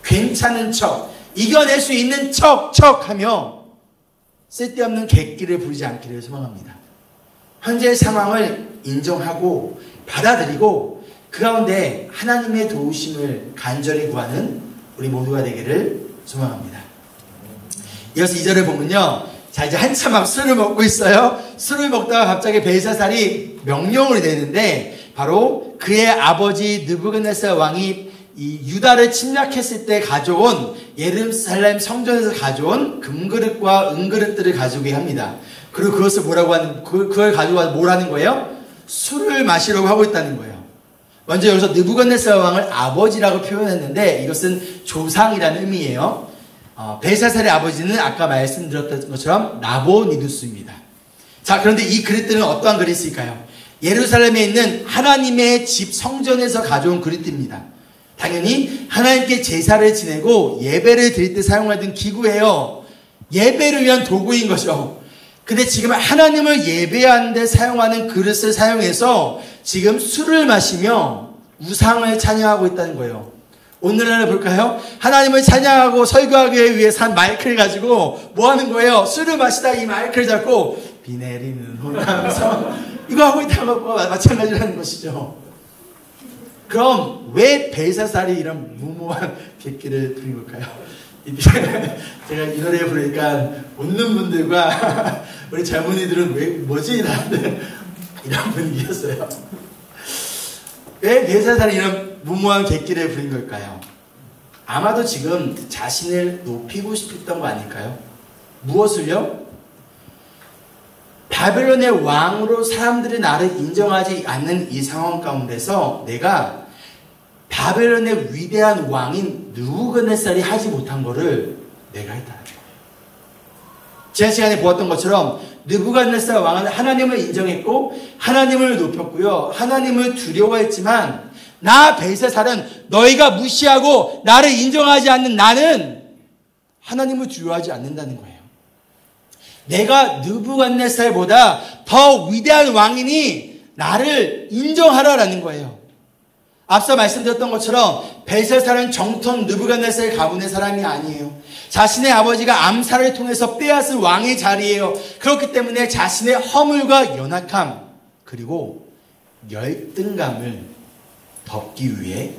괜찮은 척, 이겨낼 수 있는 척 하며 쓸데없는 객기를 부리지 않기를 소망합니다. 현재의 상황을 인정하고 받아들이고 그 가운데 하나님의 도우심을 간절히 구하는 우리 모두가 되기를 소망합니다. 이어서 2절을 보면요, 자, 이제 한참 막 술을 먹고 있어요. 술을 먹다가 갑자기 벨사살이 명령을 내는데 바로 그의 아버지 느부갓네살 왕이 이 유다를 침략했을 때 가져온, 예루살렘 성전에서 가져온 금그릇과 은그릇들을 가져오게 합니다. 그리고 그것을 뭐라고 하는, 그걸 가지고 와서 뭐라는 거예요? 술을 마시려고 하고 있다는 거예요. 먼저 여기서 느부갓네살 왕을 아버지라고 표현했는데 이것은 조상이라는 의미예요. 벨사살의 아버지는 아까 말씀드렸던 것처럼 나보니두스입니다. 자, 그런데 이 그릇들은 어떠한 그릇일까요? 예루살렘에 있는 하나님의 집 성전에서 가져온 그릇입니다. 당연히 하나님께 제사를 지내고 예배를 드릴 때 사용하던 기구예요. 예배를 위한 도구인 거죠. 근데 지금 하나님을 예배하는데 사용하는 그릇을 사용해서 지금 술을 마시며 우상을 찬양하고 있다는 거예요. 오늘날을 볼까요? 하나님을 찬양하고 설교하기 위해 산 마이크를 가지고 뭐 하는 거예요? 술을 마시다 이 마이크를 잡고 비 내리는 호남서 이거 하고 있다는 것과 마찬가지라는 것이죠. 그럼 왜 벨사살이 이런 무모한 객기를 부린 걸까요? 제가 이 노래 부르니까 웃는 분들과 우리 젊은이들은 왜 뭐지? 이런 분위기였어요. 왜 벨사살이 이런 무모한 객기를 부린 걸까요? 아마도 지금 자신을 높이고 싶었던 거 아닐까요? 무엇을요? 바벨론의 왕으로 사람들이 나를 인정하지 않는 이 상황 가운데서 내가 바벨론의 위대한 왕인 느부갓네살이 하지 못한 거를 내가 했다는 거예요. 지난 시간에 보았던 것처럼 느부갓네살 왕은 하나님을 인정했고 하나님을 높였고요. 하나님을 두려워했지만 나 벨사살은 너희가 무시하고 나를 인정하지 않는 나는 하나님을 두려워하지 않는다는 거예요. 내가 느부갓네살보다 더 위대한 왕이니 나를 인정하라라는 거예요. 앞서 말씀드렸던 것처럼 벨사살은 정통 느부갓네살 가문의 사람이 아니에요. 자신의 아버지가 암살을 통해서 빼앗은 왕의 자리예요. 그렇기 때문에 자신의 허물과 연약함 그리고 열등감을 덮기 위해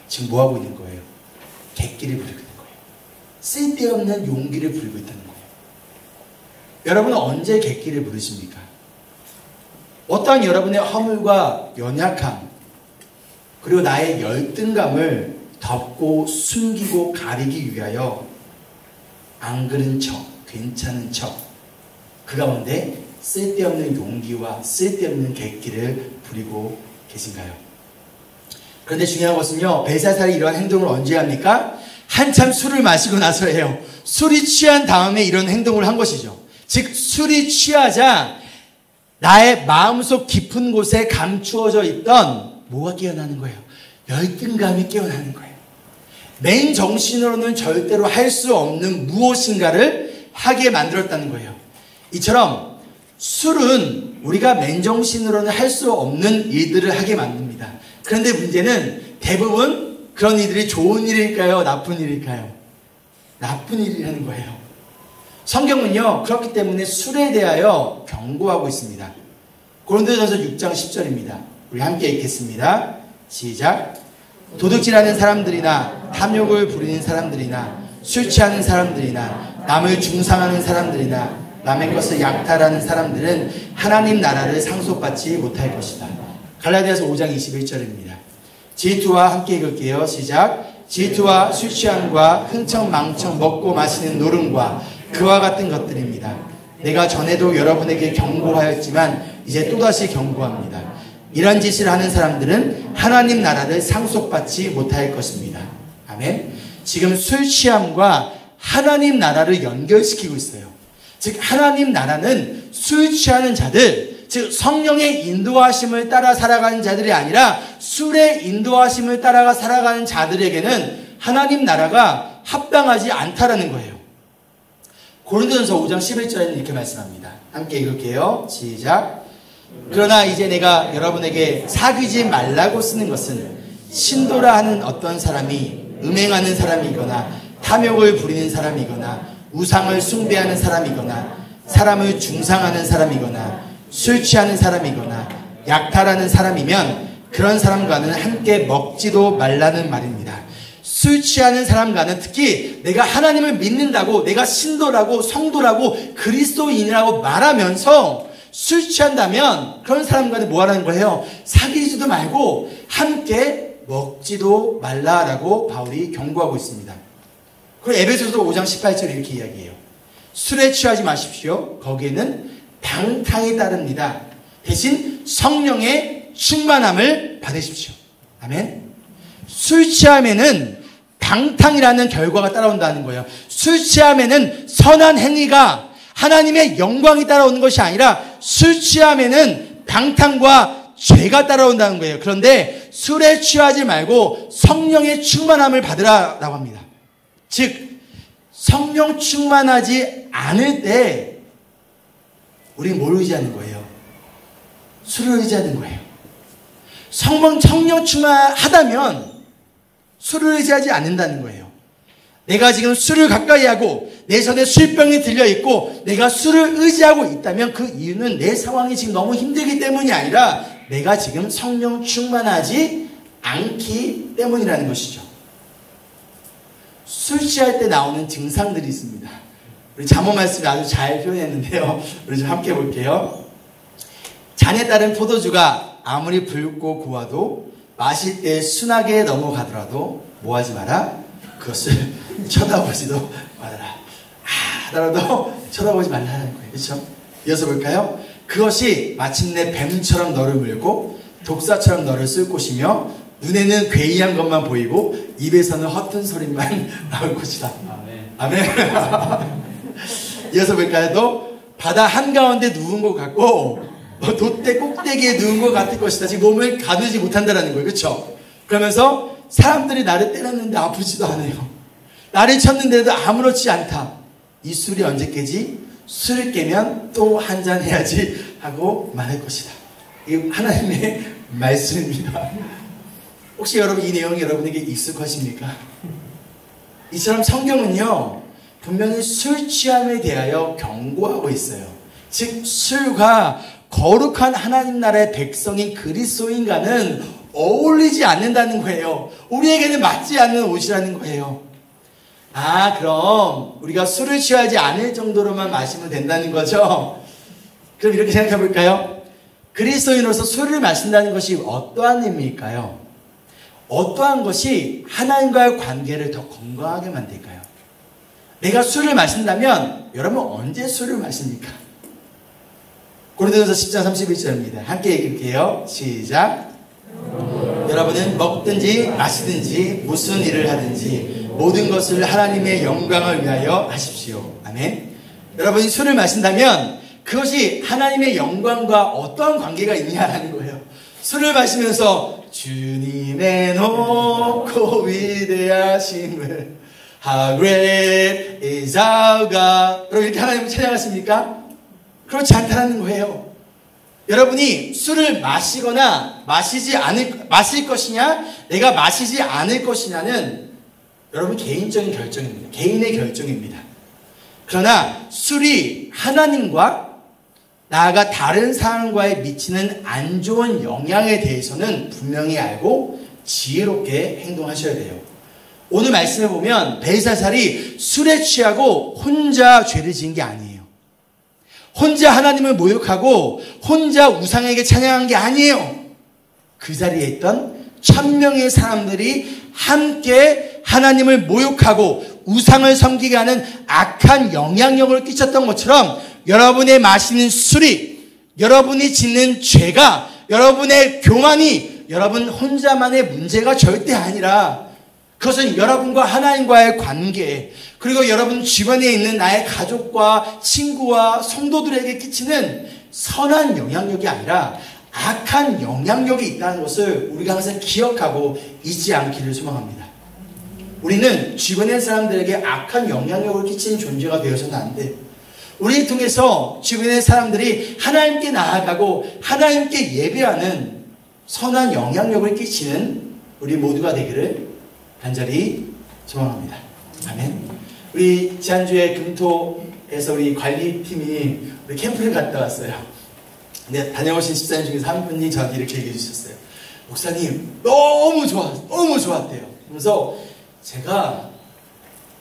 지금 뭐하고 있는 거예요? 객기를 부리고 있는 거예요. 쓸데없는 용기를 부리고 있다는 거예요. 여러분은 언제 객기를 부르십니까? 어떠한 여러분의 허물과 연약함 그리고 나의 열등감을 덮고 숨기고 가리기 위하여 안 그런 척, 괜찮은 척, 그 가운데 쓸데없는 용기와 쓸데없는 객기를 부리고 계신가요? 그런데 중요한 것은요, 벨사살이 이러한 행동을 언제 합니까? 한참 술을 마시고 나서예요. 술이 취한 다음에 이런 행동을 한 것이죠. 즉 술이 취하자 나의 마음속 깊은 곳에 감추어져 있던 뭐가 깨어나는 거예요? 열등감이 깨어나는 거예요. 맨정신으로는 절대로 할 수 없는 무엇인가를 하게 만들었다는 거예요. 이처럼 술은 우리가 맨정신으로는 할 수 없는 일들을 하게 만듭니다. 그런데 문제는 대부분 그런 일들이 좋은 일일까요? 나쁜 일일까요? 나쁜 일이라는 거예요. 성경은요, 그렇기 때문에 술에 대하여 경고하고 있습니다. 고린도전서 6장 10절입니다. 우리 함께 읽겠습니다. 시작. 도둑질하는 사람들이나 탐욕을 부리는 사람들이나 술 취하는 사람들이나 남을 중상하는 사람들이나 남의 것을 약탈하는 사람들은 하나님 나라를 상속받지 못할 것이다. 갈라디아서 5장 21절입니다. 질투와 함께 읽을게요. 시작. 질투와 술 취함과 흥청망청 먹고 마시는 노름과 그와 같은 것들입니다. 내가 전에도 여러분에게 경고하였지만 이제 또다시 경고합니다. 이런 짓을 하는 사람들은 하나님 나라를 상속받지 못할 것입니다. 아멘. 지금 술 취함과 하나님 나라를 연결시키고 있어요. 즉 하나님 나라는 술 취하는 자들, 즉 성령의 인도하심을 따라 살아가는 자들이 아니라 술의 인도하심을 따라가 살아가는 자들에게는 하나님 나라가 합당하지 않다라는 거예요. 고린도전서 5장 11절에는 이렇게 말씀합니다. 함께 읽을게요. 시작. 그러나 이제 내가 여러분에게 사귀지 말라고 쓰는 것은 신도라 하는 어떤 사람이 음행하는 사람이거나 탐욕을 부리는 사람이거나 우상을 숭배하는 사람이거나 사람을 중상하는 사람이거나 술 취하는 사람이거나 약탈하는 사람이면 그런 사람과는 함께 먹지도 말라는 말입니다. 술 취하는 사람과는 특히 내가 하나님을 믿는다고 내가 신도라고 성도라고 그리스도인이라고 말하면서 술 취한다면 그런 사람과는 뭐 하라는 거예요? 사귀지도 말고 함께 먹지도 말라라고 바울이 경고하고 있습니다. 그리고 에베소서 5장 18절 이렇게 이야기해요. 술에 취하지 마십시오. 거기에는 방탕이 따릅니다. 대신 성령의 충만함을 받으십시오. 아멘. 술 취함에는 방탕이라는 결과가 따라온다는 거예요. 술 취함에는 선한 행위가 하나님의 영광이 따라오는 것이 아니라 술 취함에는 방탕과 죄가 따라온다는 거예요. 그런데 술에 취하지 말고 성령의 충만함을 받으라라고 합니다. 즉 성령 충만하지 않을 때 우리 뭘 의지하는 거예요? 술을 의지하는 거예요. 성령 충만하다면 술을 의지하지 않는다는 거예요. 내가 지금 술을 가까이 하고 내 손에 술병이 들려있고 내가 술을 의지하고 있다면 그 이유는 내 상황이 지금 너무 힘들기 때문이 아니라 내가 지금 성령 충만하지 않기 때문이라는 것이죠. 술 취할 때 나오는 증상들이 있습니다. 우리 잠언 말씀이 아주 잘 표현했는데요. 우리 좀 함께 볼게요. 잔에 따른 포도주가 아무리 붉고 고와도 마실 때 순하게 넘어가더라도 뭐하지 마라? 그것을 쳐다보지도 말아라. 하더라도 쳐다보지 말라는 거예요. 그렇죠? 이어서 볼까요? 그것이 마침내 뱀처럼 너를 물고 독사처럼 너를 쓸 것이며 눈에는 괴이한 것만 보이고 입에서는 허튼 소리만 나올 것이다. 아멘. 이어서 볼까요? 또 바다 한가운데 누운 것 같고 돛대 꼭대기에 누운 것 같을 것이다. 지금 몸을 가두지 못한다는 거예요. 그렇죠? 그러면서 사람들이 나를 때렸는데 아프지도 않아요. 나를 쳤는데도 아무렇지 않다. 이 술이 언제 깨지? 술을 깨면 또 한잔 해야지 하고 말할 것이다. 이게 하나님의 말씀입니다. 혹시 여러분 이 내용이 여러분에게 익숙하십니까? 이처럼 성경은요 분명히 술 취함에 대하여 경고하고 있어요. 즉 술과 거룩한 하나님 나라의 백성인 그리스도인과는 어울리지 않는다는 거예요. 우리에게는 맞지 않는 옷이라는 거예요. 그럼 우리가 술을 취하지 않을 정도로만 마시면 된다는 거죠? 그럼 이렇게 생각해 볼까요? 그리스도인으로서 술을 마신다는 것이 어떠한 의미일까요? 어떠한 것이 하나님과의 관계를 더 건강하게 만들까요? 내가 술을 마신다면 여러분 언제 술을 마십니까? 고린도전서 10장 31절입니다. 함께 읽을게요. 시작. 여러분은 먹든지 마시든지 무슨 일을 하든지 모든 것을 하나님의 영광을 위하여 하십시오. 아멘. 여러분이 술을 마신다면 그것이 하나님의 영광과 어떠한 관계가 있냐라는 거예요. 술을 마시면서 주님의 높고 위대하심을 How great is our God. 여러분 이렇게 하나님을 찬양하십니까? 그렇지 않다는 거예요. 여러분이 술을 마시거나 마실 것이냐 내가 마시지 않을 것이냐는 여러분 개인적인 결정입니다. 개인의 결정입니다. 그러나 술이 하나님과 나아가 다른 사람과의 미치는 안 좋은 영향에 대해서는 분명히 알고 지혜롭게 행동하셔야 돼요. 오늘 말씀을 보면 벨사살이 술에 취하고 혼자 죄를 지은 게 아니에요. 혼자 하나님을 모욕하고 혼자 우상에게 찬양한 게 아니에요. 그 자리에 있던 1000명의 사람들이 함께 하나님을 모욕하고 우상을 섬기게 하는 악한 영향력을 끼쳤던 것처럼 여러분의 마시는 술이, 여러분이 짓는 죄가, 여러분의 교만이 여러분 혼자만의 문제가 절대 아니라 그것은 여러분과 하나님과의 관계, 그리고 여러분 주변에 있는 나의 가족과 친구와 성도들에게 끼치는 선한 영향력이 아니라 악한 영향력이 있다는 것을 우리가 항상 기억하고 잊지 않기를 소망합니다. 우리는 주변의 사람들에게 악한 영향력을 끼치는 존재가 되어서는 안 돼. 우리를 통해서 주변의 사람들이 하나님께 나아가고 하나님께 예배하는 선한 영향력을 끼치는 우리 모두가 되기를 간절히 소망합니다. 아멘. 우리 지난주에 금토에서 우리 관리팀이 우리 캠프를 갔다 왔어요. 근데 다녀오신 집사님 중에서 한 분이 저한테 이렇게 얘기해 주셨어요. 목사님 너무 좋았대요. 그래서 제가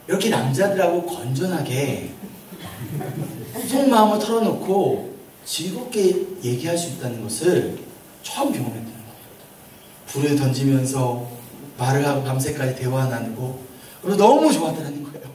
이렇게 남자들하고 건전하게 속마음을 털어놓고 즐겁게 얘기할 수 있다는 것을 처음 경험했다는 거예요. 불을 던지면서 말을 하고 밤새까지 대화 나누고 그리고 너무 좋았다는 거예요.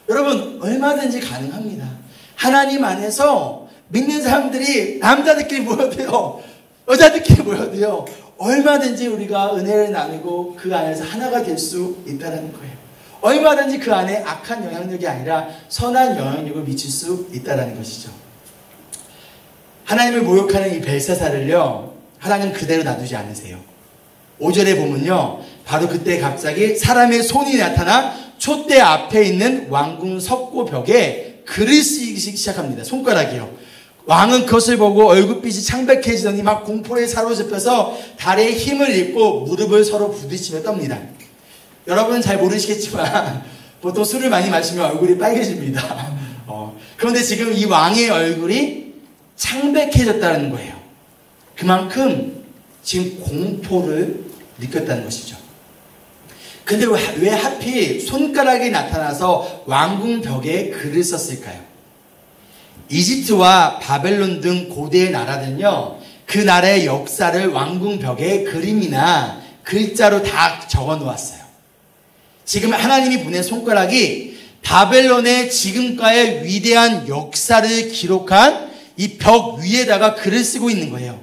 여러분 얼마든지 가능합니다. 하나님 안에서 믿는 사람들이 남자들끼리 모여도요, 여자들끼리 모여도요, 얼마든지 우리가 은혜를 나누고 그 안에서 하나가 될 수 있다는 거예요. 얼마든지 그 안에 악한 영향력이 아니라 선한 영향력을 미칠 수 있다는 것이죠. 하나님을 모욕하는 이 벨사살을요, 하나님 그대로 놔두지 않으세요. 5절에 보면요, 바로 그때 갑자기 사람의 손이 나타나 촛대 앞에 있는 왕궁 석고벽에 글을 쓰기 시작합니다. 손가락이요. 왕은 그것을 보고 얼굴빛이 창백해지더니 막 공포에 사로잡혀서 다리에 힘을 잃고 무릎을 서로 부딪히며 떱니다. 여러분은 잘 모르시겠지만 보통 술을 많이 마시면 얼굴이 빨개집니다. 그런데 지금 이 왕의 얼굴이 창백해졌다는 거예요. 그만큼 지금 공포를 느꼈다는 것이죠. 근데 왜 하필 손가락이 나타나서 왕궁 벽에 글을 썼을까요? 이집트와 바벨론 등 고대의 나라들은요, 그 나라의 역사를 왕궁 벽에 그림이나 글자로 다 적어 놓았어요. 지금 하나님이 보낸 손가락이 바벨론의 지금까지의 위대한 역사를 기록한 이 벽 위에다가 글을 쓰고 있는 거예요.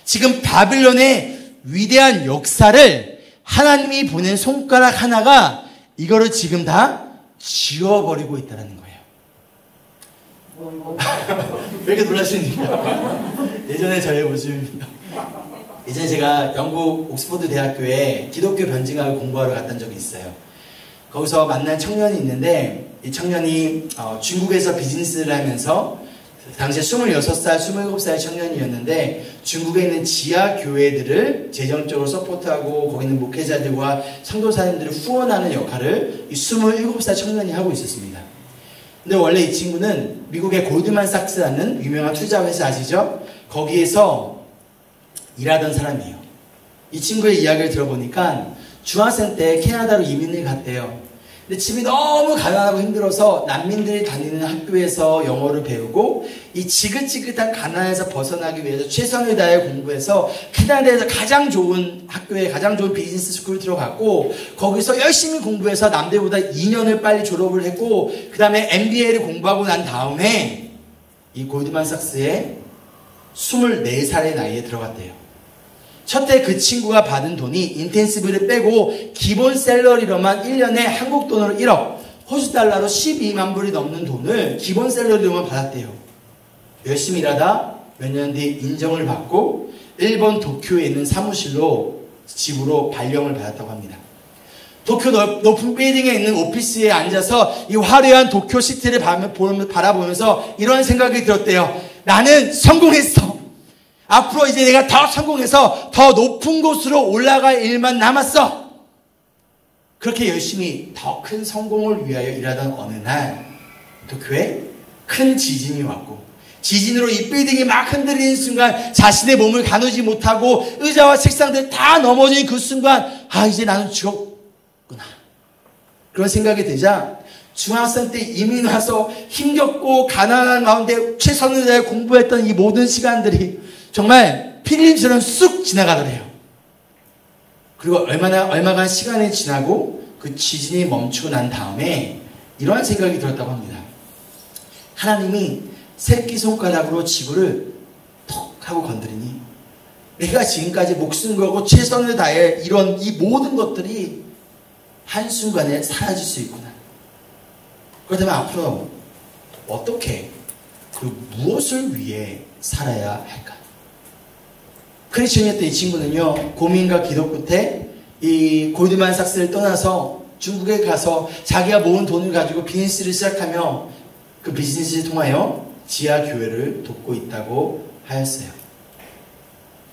지금 바벨론의 위대한 역사를 하나님이 보낸 손가락 하나가 이거를 지금 다 지워버리고 있다는 거예요. 왜 이렇게 놀라시는지요? 예전에 저의 모습입니다. 예전에 제가 영국 옥스퍼드 대학교에 기독교 변증학을 공부하러 갔던 적이 있어요. 거기서 만난 청년이 있는데 이 청년이 중국에서 비즈니스를 하면서 당시에 26살, 27살 청년이었는데 중국에 있는 지하 교회들을 재정적으로 서포트하고 거기 있는 목회자들과 성도사님들을 후원하는 역할을 이 27살 청년이 하고 있었습니다. 근데 원래 이 친구는 미국의 골드만삭스라는 유명한 투자회사 아시죠? 거기에서 일하던 사람이에요. 이 친구의 이야기를 들어보니까 중학생 때 캐나다로 이민을 갔대요. 근데 집이 너무 가난하고 힘들어서 난민들이 다니는 학교에서 영어를 배우고 이 지긋지긋한 가난에서 벗어나기 위해서 최선을 다해 공부해서 캐나다에서 가장 좋은 학교에 가장 좋은 비즈니스 스쿨을 들어갔고 거기서 열심히 공부해서 남들보다 2년을 빨리 졸업을 했고 그 다음에 MBA를 공부하고 난 다음에 이 골드만삭스에 24살의 나이에 들어갔대요. 첫해 그 친구가 받은 돈이 인텐시브를 빼고 기본 샐러리로만 1년에 한국 돈으로 1억, 호주 달러로 12만 불이 넘는 돈을 기본 샐러리로만 받았대요. 열심히 일하다 몇 년 뒤에 인정을 받고 일본 도쿄에 있는 사무실로 집으로 발령을 받았다고 합니다. 도쿄 높은 빌딩에 있는 오피스에 앉아서 이 화려한 도쿄 시티를 바라보면서 이런 생각이 들었대요. 나는 성공했어. 앞으로 이제 내가 더 성공해서 더 높은 곳으로 올라갈 일만 남았어. 그렇게 열심히 더 큰 성공을 위하여 일하던 어느 날 도쿄에 큰 지진이 왔고, 지진으로 이 빌딩이 막 흔들리는 순간 자신의 몸을 가누지 못하고 의자와 책상들 다 넘어진 그 순간, 아, 이제 나는 죽었구나, 그런 생각이 들자 중학생 때 이민 와서 힘겹고 가난한 가운데 최선을 다해 공부했던 이 모든 시간들이 정말 필름처럼 쑥 지나가더래요. 그리고 얼마간 시간이 지나고 그 지진이 멈추고 난 다음에 이러한 생각이 들었다고 합니다. 하나님이 새끼손가락으로 지구를 톡 하고 건드리니 내가 지금까지 목숨 걸고 최선을 다해 이런 이 모든 것들이 한순간에 사라질 수 있구나. 그렇다면 앞으로 어떻게, 무엇을 위해 살아야 할까? 크리스천이었던 이 친구는요, 고민과 기도 끝에 이 골드만삭스를 떠나서 중국에 가서 자기가 모은 돈을 가지고 비즈니스를 시작하며 그 비즈니스를 통하여 지하 교회를 돕고 있다고 하였어요.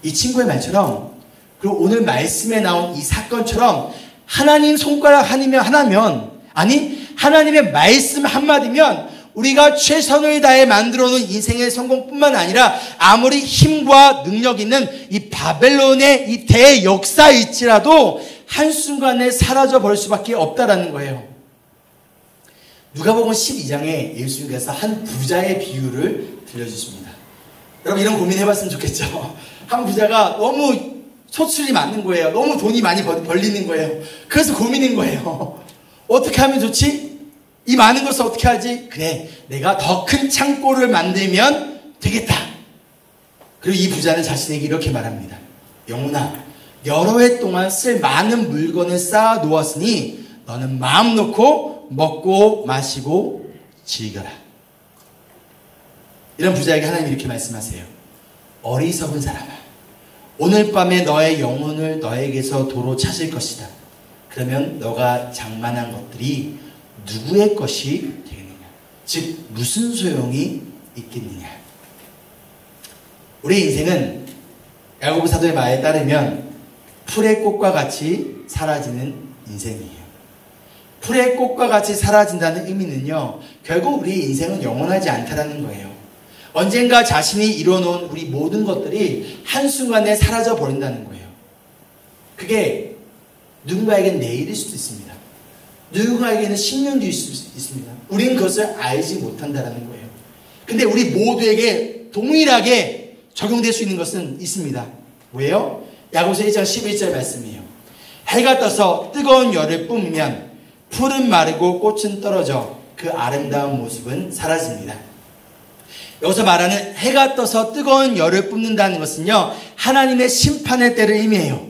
이 친구의 말처럼, 그리고 오늘 말씀에 나온 이 사건처럼 하나님 손가락 하나면, 아니 하나님의 말씀 한마디면 우리가 최선을 다해 만들어 놓은 인생의 성공뿐만 아니라 아무리 힘과 능력 있는 이 바벨론의 이 대역사일지라도 한순간에 사라져 버릴 수밖에 없다라는 거예요. 누가복음 12장에 예수님께서 한 부자의 비유를 들려주십니다. 여러분 이런 고민해봤으면 좋겠죠. 한 부자가 너무 소출이 많은 거예요. 너무 돈이 많이 벌리는 거예요. 그래서 고민인 거예요. 어떻게 하면 좋지? 이 많은 것을 어떻게 하지? 그래, 내가 더 큰 창고를 만들면 되겠다. 그리고 이 부자는 자신에게 이렇게 말합니다. 영혼아, 여러 해 동안 쓸 많은 물건을 쌓아 놓았으니 너는 마음 놓고 먹고 마시고 즐겨라. 이런 부자에게 하나님이 이렇게 말씀하세요. 어리석은 사람아, 오늘 밤에 너의 영혼을 너에게서 도로 찾을 것이다. 그러면 너가 장만한 것들이 누구의 것이 되겠느냐? 즉 무슨 소용이 있겠느냐? 우리 인생은 야고보 사도의 말에 따르면 풀의 꽃과 같이 사라지는 인생이에요. 풀의 꽃과 같이 사라진다는 의미는요, 결국 우리 인생은 영원하지 않다라는 거예요. 언젠가 자신이 이뤄놓은 우리 모든 것들이 한순간에 사라져 버린다는 거예요. 그게 누군가에게는 내일일 수도 있습니다. 누군가에게는 10년 뒤일 수도 있습니다. 우리는 그것을 알지 못한다는 거예요. 근데 우리 모두에게 동일하게 적용될 수 있는 것은 있습니다. 왜요? 야고보서 1장 11절 말씀이에요. 해가 떠서 뜨거운 열을 뿜으면 풀은 마르고 꽃은 떨어져 그 아름다운 모습은 사라집니다. 여기서 말하는 해가 떠서 뜨거운 열을 뿜는다는 것은요, 하나님의 심판의 때를 의미해요.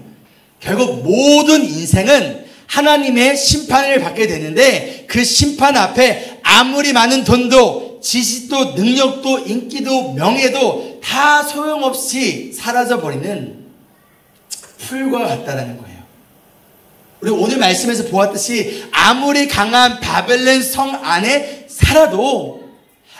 결국 모든 인생은 하나님의 심판을 받게 되는데 그 심판 앞에 아무리 많은 돈도 지식도 능력도 인기도 명예도 다 소용없이 사라져버리는 풀과 같다라는 거예요. 우리 오늘 말씀에서 보았듯이 아무리 강한 바벨론 성 안에 살아도,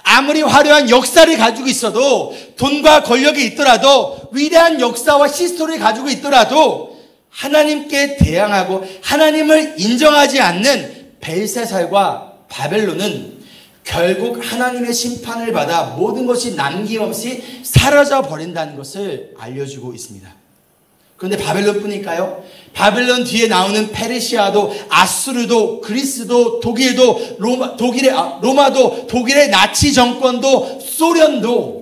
아무리 화려한 역사를 가지고 있어도, 돈과 권력이 있더라도, 위대한 역사와 히스토리를 가지고 있더라도 하나님께 대항하고 하나님을 인정하지 않는 벨세살과 바벨론은 결국 하나님의 심판을 받아 모든 것이 남김없이 사라져 버린다는 것을 알려주고 있습니다. 그런데 바벨론뿐일까요? 바벨론 뒤에 나오는 페르시아도, 아수르도, 그리스도, 독일도, 로마도, 독일의 나치 정권도, 소련도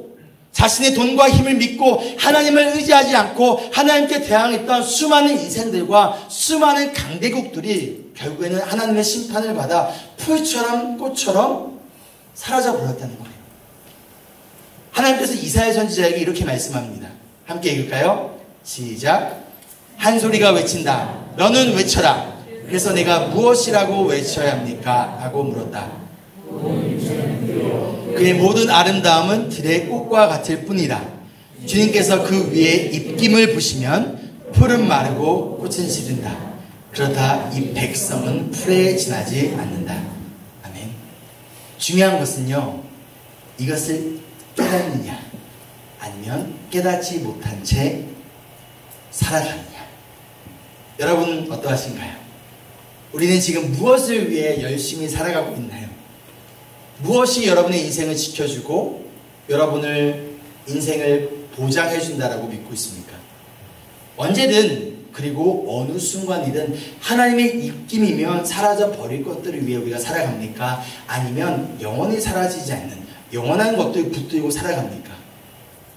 자신의 돈과 힘을 믿고 하나님을 의지하지 않고 하나님께 대항했던 수많은 인생들과 수많은 강대국들이 결국에는 하나님의 심판을 받아 풀처럼 꽃처럼 사라져 버렸다는 거예요. 하나님께서 이사야 선지자에게 이렇게 말씀합니다. 함께 읽을까요? 시작. 한 소리가 외친다. 너는 외쳐라. 그래서 내가 무엇이라고 외쳐야 합니까? 하고 물었다. 그의 모든 아름다움은 들의 꽃과 같을 뿐이다. 주님께서 그 위에 입김을 부시면 풀은 마르고 꽃은 시든다. 그렇다 이 백성은 풀에 지나지 않는다. 아멘. 중요한 것은요, 이것을 깨닫느냐 아니면 깨닫지 못한 채 살아가느냐. 여러분 어떠하신가요? 우리는 지금 무엇을 위해 열심히 살아가고 있나요? 무엇이 여러분의 인생을 지켜주고 여러분을 인생을 보장해 준다라고 믿고 있습니까? 언제든 그리고 어느 순간이든 하나님의 입김이면 사라져 버릴 것들을 위해 우리가 살아갑니까? 아니면 영원히 사라지지 않는 영원한 것들을 붙들고 살아갑니까?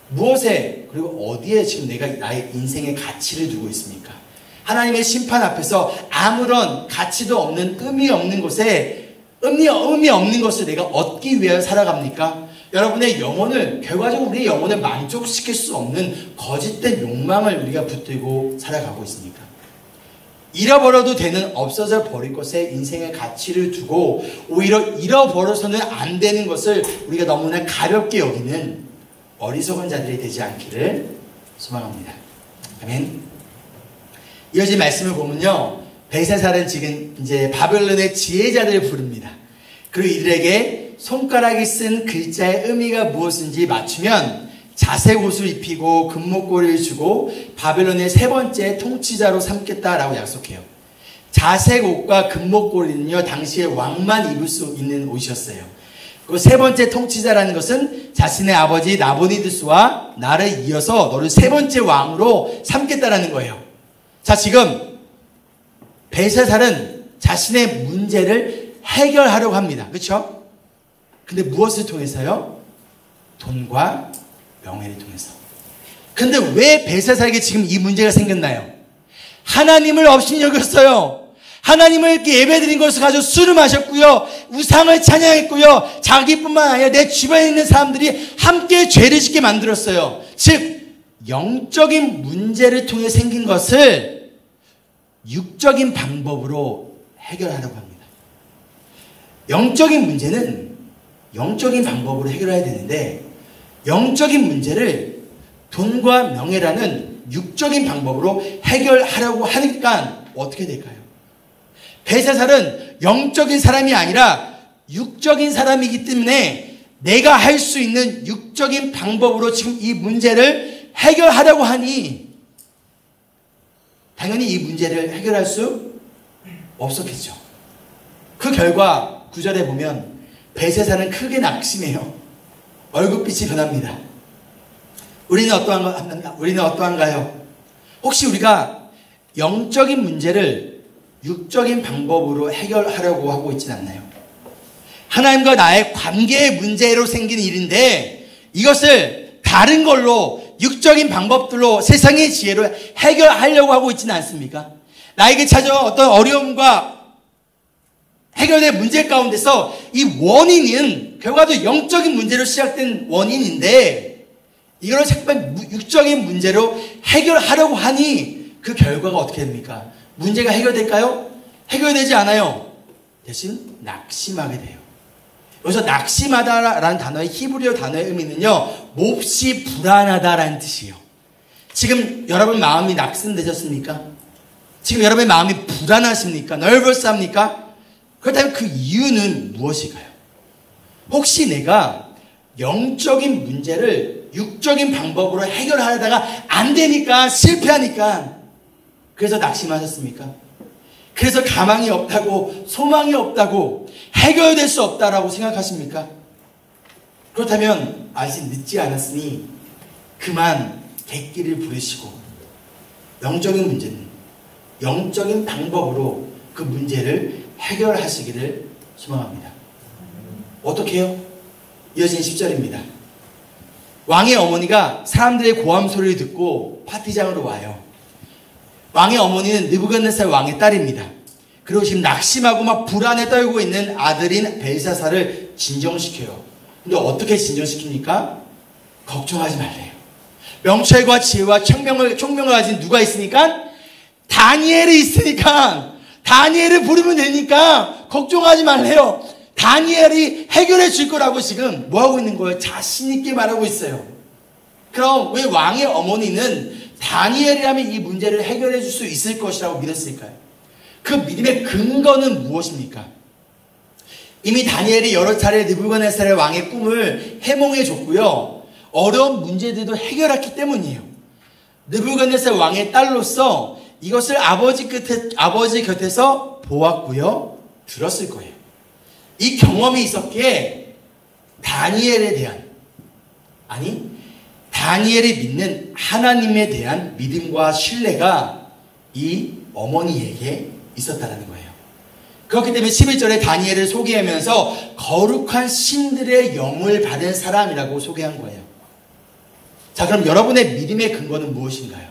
무엇에 그리고 어디에 지금 내가 나의 인생의 가치를 두고 있습니까? 하나님의 심판 앞에서 아무런 가치도 없는 의미 없는 곳에 의미 없는 것을 내가 얻기 위해 살아갑니까? 여러분의 영혼을, 결과적으로 우리의 영혼을 만족시킬 수 없는 거짓된 욕망을 우리가 붙들고 살아가고 있습니까? 잃어버려도 되는, 없어져 버릴 것에 인생의 가치를 두고 오히려 잃어버려서는 안 되는 것을 우리가 너무나 가볍게 여기는 어리석은 자들이 되지 않기를 소망합니다. 아멘. 이어진 말씀을 보면요, 벨사살은 지금 이제 바벨론의 지혜자들을 부릅니다. 그리고 이들에게 손가락이 쓴 글자의 의미가 무엇인지 맞추면 자색 옷을 입히고 금목걸이를 주고 바벨론의 세 번째 통치자로 삼겠다라고 약속해요. 자색 옷과 금목걸이는요, 당시에 왕만 입을 수 있는 옷이었어요. 그 세 번째 통치자라는 것은 자신의 아버지 나보니드스와 나를 이어서 너를 세 번째 왕으로 삼겠다라는 거예요. 자, 지금 벨사살은 자신의 문제를 해결하려고 합니다. 그렇죠? 근데 무엇을 통해서요? 돈과 명예를 통해서. 근데 왜 벨사살에게 지금 이 문제가 생겼나요? 하나님을 업신여겼어요. 하나님을 이렇게 예배드린 것을 가지고 술을 마셨고요, 우상을 찬양했고요, 자기뿐만 아니라 내 주변에 있는 사람들이 함께 죄를 짓게 만들었어요. 즉 영적인 문제를 통해 생긴 것을 육적인 방법으로 해결하려고 합니다. 영적인 문제는 영적인 방법으로 해결해야 되는데 영적인 문제를 돈과 명예라는 육적인 방법으로 해결하려고 하니까 어떻게 될까요? 벨사살은 영적인 사람이 아니라 육적인 사람이기 때문에 내가 할 수 있는 육적인 방법으로 지금 이 문제를 해결하려고 하니 당연히 이 문제를 해결할 수 없었겠죠. 그 결과 9절에 보면 벨사살은 크게 낙심해요. 얼굴빛이 변합니다. 우리는 어떠한가요? 혹시 우리가 영적인 문제를 육적인 방법으로 해결하려고 하고 있진 않나요? 하나님과 나의 관계의 문제로 생긴 일인데 이것을 다른 걸로 육적인 방법들로 세상의 지혜로 해결하려고 하고 있지는 않습니까? 나에게 찾아온 어떤 어려움과 해결된 문제 가운데서 이 원인은 결과도 영적인 문제로 시작된 원인인데 이걸 자꾸 육적인 문제로 해결하려고 하니 그 결과가 어떻게 됩니까? 문제가 해결될까요? 해결되지 않아요. 대신 낙심하게 돼요. 여기서 낙심하다라는 단어의 히브리어 단어의 의미는요, 몹시 불안하다라는 뜻이에요. 지금 여러분 마음이 낙심되셨습니까? 지금 여러분의 마음이 불안하십니까? nervous합니까? 그렇다면 그 이유는 무엇일까요? 혹시 내가 영적인 문제를 육적인 방법으로 해결하려다가 안 되니까, 실패하니까 그래서 낙심하셨습니까? 그래서 가망이 없다고, 소망이 없다고, 해결될 수 없다라고 생각하십니까? 그렇다면 아직 늦지 않았으니 그만 객기를 부르시고 영적인 문제는 영적인 방법으로 그 문제를 해결하시기를 소망합니다. 어떻게 해요? 이어진 10절입니다. 왕의 어머니가 사람들의 고함 소리를 듣고 파티장으로 와요. 왕의 어머니는 느부갓네살 왕의 딸입니다. 그리고 지금 낙심하고 막 불안에 떨고 있는 아들인 벨사살을 진정시켜요. 근데 어떻게 진정시킵니까? 걱정하지 말래요. 명철과 지혜와 총명을 가진 누가 있으니까? 다니엘이 있으니까, 다니엘을 부르면 되니까 걱정하지 말래요. 다니엘이 해결해 줄 거라고 지금 뭐 하고 있는 거예요? 자신 있게 말하고 있어요. 그럼 왜 왕의 어머니는 다니엘이라면 이 문제를 해결해 줄 수 있을 것이라고 믿었을까요? 그 믿음의 근거는 무엇입니까? 이미 다니엘이 여러 차례 느부갓네살 왕의 꿈을 해몽해 줬고요. 어려운 문제들도 해결했기 때문이에요. 느부갓네살 왕의 딸로서 이것을 아버지 곁에서 보았고요. 들었을 거예요. 이 경험이 있었기에 다니엘이 믿는 하나님에 대한 믿음과 신뢰가 이 어머니에게 있었다는 거예요. 그렇기 때문에 11절에 다니엘을 소개하면서 거룩한 신들의 영을 받은 사람이라고 소개한 거예요. 자, 그럼 여러분의 믿음의 근거는 무엇인가요?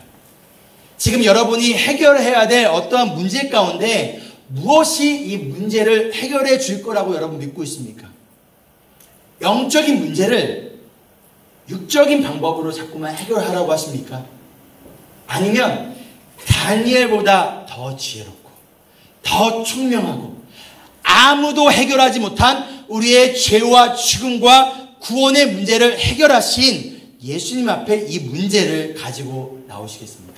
지금 여러분이 해결해야 될 어떠한 문제 가운데 무엇이 이 문제를 해결해 줄 거라고 여러분 믿고 있습니까? 영적인 문제를 육적인 방법으로 자꾸만 해결하라고 하십니까? 아니면 다니엘보다 더 지혜롭고 더 총명하고 아무도 해결하지 못한 우리의 죄와 죽음과 구원의 문제를 해결하신 예수님 앞에 이 문제를 가지고 나오시겠습니까?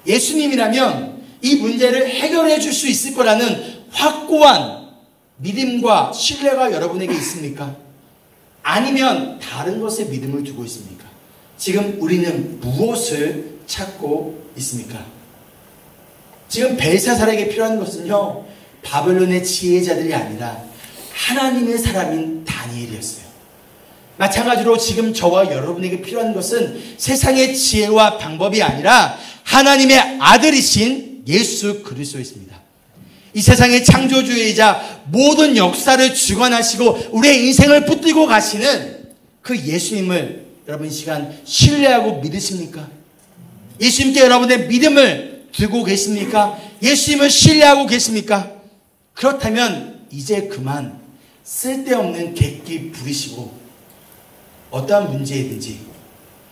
예수님이라면 이 문제를 해결해 줄 수 있을 거라는 확고한 믿음과 신뢰가 여러분에게 있습니까? 아니면 다른 것에 믿음을 두고 있습니까? 지금 우리는 무엇을 찾고 있습니까? 지금 벨사살에게 필요한 것은요, 바벨론의 지혜자들이 아니라 하나님의 사람인 다니엘이었어요. 마찬가지로 지금 저와 여러분에게 필요한 것은 세상의 지혜와 방법이 아니라 하나님의 아들이신 예수 그리스도였습니다. 이 세상의 창조주이자 모든 역사를 주관하시고 우리의 인생을 붙들고 가시는 그 예수님을 여러분 이 시간 신뢰하고 믿으십니까? 예수님께 여러분의 믿음을 두고 계십니까? 예수님을 신뢰하고 계십니까? 그렇다면 이제 그만 쓸데없는 객기 부리시고 어떠한 문제이든지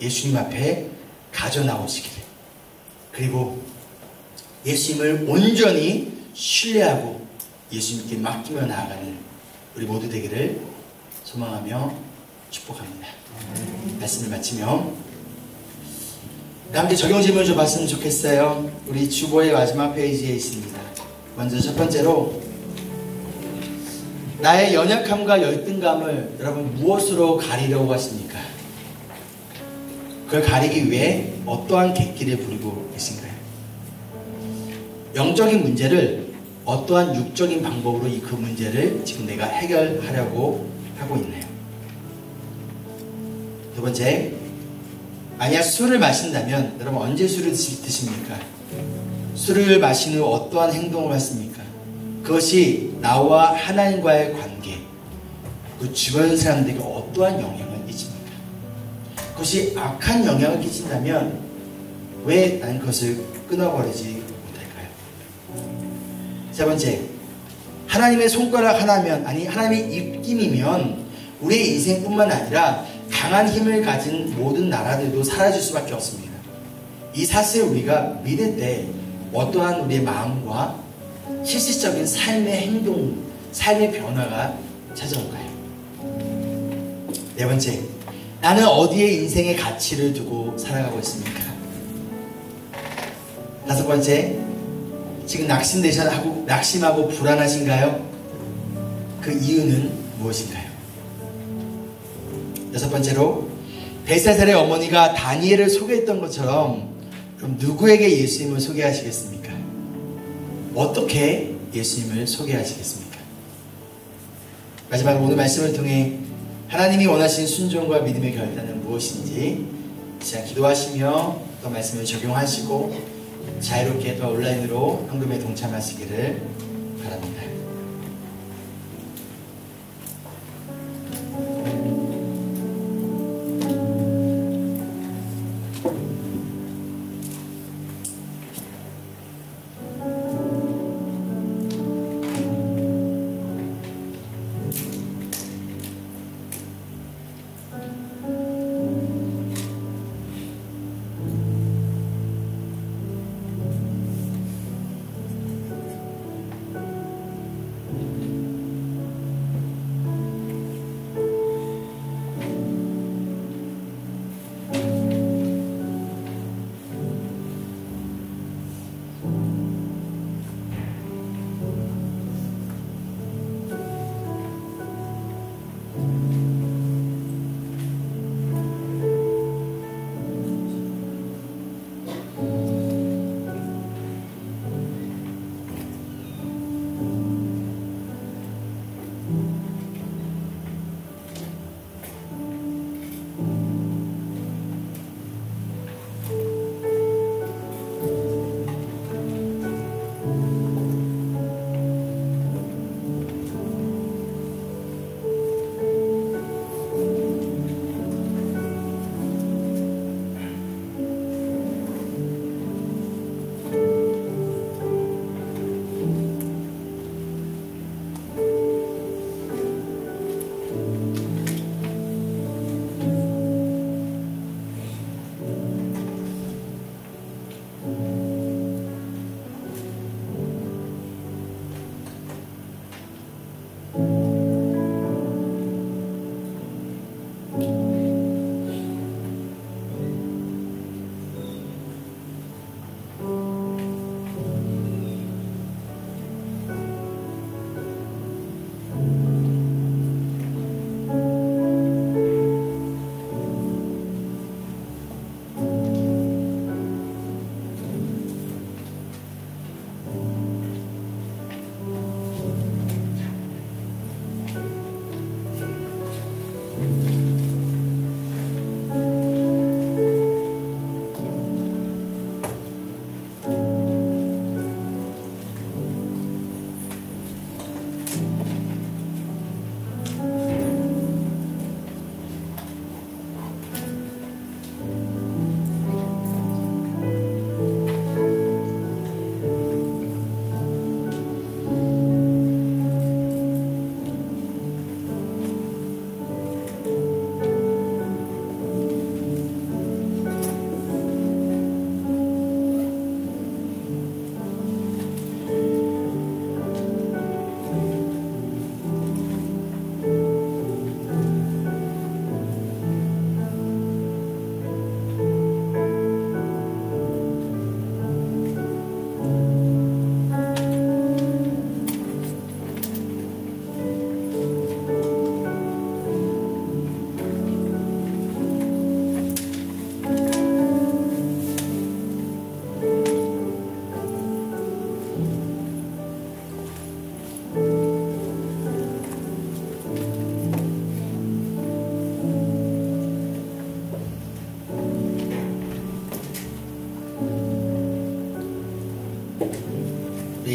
예수님 앞에 가져나오시기를, 그리고 예수님을 온전히 신뢰하고 예수님께 맡기며 나아가는 우리 모두 되기를 소망하며 축복합니다. 말씀을 마치며 함께 적용 질문을 좀 봤으면 좋겠어요. 우리 주보의 마지막 페이지에 있습니다. 먼저 첫 번째로, 나의 연약함과 열등감을 여러분 무엇으로 가리려고 하십니까? 그걸 가리기 위해 어떠한 객기를 부리고 계신가요? 영적인 문제를 어떠한 육적인 방법으로 그 문제를 지금 내가 해결하려고 하고 있나요? 두 번째, 만약 술을 마신다면 여러분 언제 술을 드십니까? 술을 마신 후 어떠한 행동을 하십니까? 그것이 나와 하나님과의 관계, 그 주변 사람들에게 어떠한 영향을 끼칩니까? 그것이 악한 영향을 끼친다면 왜 난 그것을 끊어버리지 못할까요? 세 번째, 하나님의 손가락 하나면, 아니 하나님의 입김이면 우리의 인생뿐만 아니라 강한 힘을 가진 모든 나라들도 사라질 수밖에 없습니다. 이 사실을 우리가 믿을 때 어떠한 우리의 마음과 실질적인 삶의 행동, 삶의 변화가 찾아올까요? 네 번째, 나는 어디에 인생의 가치를 두고 살아가고 있습니까? 다섯 번째, 지금 낙심하고 불안하신가요? 그 이유는 무엇인가요? 여섯 번째로, 벨사살의 어머니가 다니엘을 소개했던 것처럼 그럼 누구에게 예수님을 소개하시겠습니까? 어떻게 예수님을 소개하시겠습니까? 마지막으로 오늘 말씀을 통해 하나님이 원하시는 순종과 믿음의 결단은 무엇인지 시간 기도하시며 또 말씀을 적용하시고 자유롭게 또 온라인으로 헌금에 동참하시기를 바랍니다.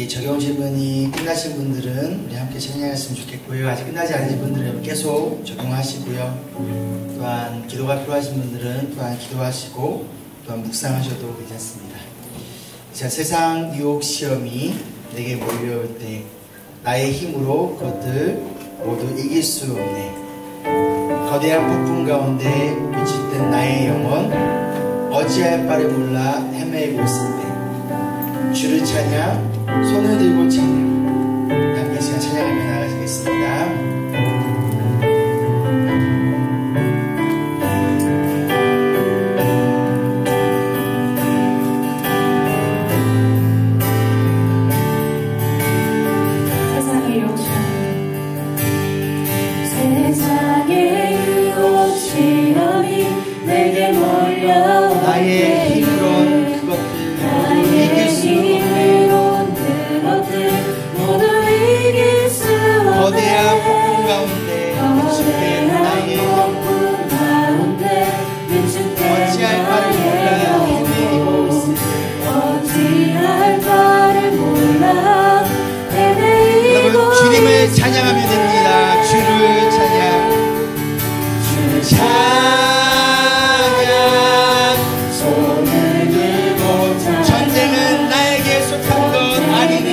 적용 질문이 끝나신 분들은 우리 함께 찬양했으면 좋겠고요. 아직 끝나지 않은 분들은 계속 적용하시고요. 또한 기도가 필요하신 분들은 또한 기도하시고 또한 묵상하셔도 괜찮습니다. 자, 세상 유혹 시험이 내게 몰려올 때 나의 힘으로 그것들 모두 이길 수 없네. 거대한 폭풍 가운데 위축된 나의 영혼 어찌할 바를 몰라 헤매고 있을 때 주를 찬양 손을 들고 찬양 함께 시간 찬양하며 나가시겠습니다. 나의 힘으론 그것들 이길 수 없네. 거대한 폭풍 가운데 위축된 나의 영혼 어찌할 바를 몰라 헤매이고 있으니 여러분 주님을 찬양하면 됩니다. 주를 찬양 주를 찬양 전쟁은 나에게 속한 것 아니니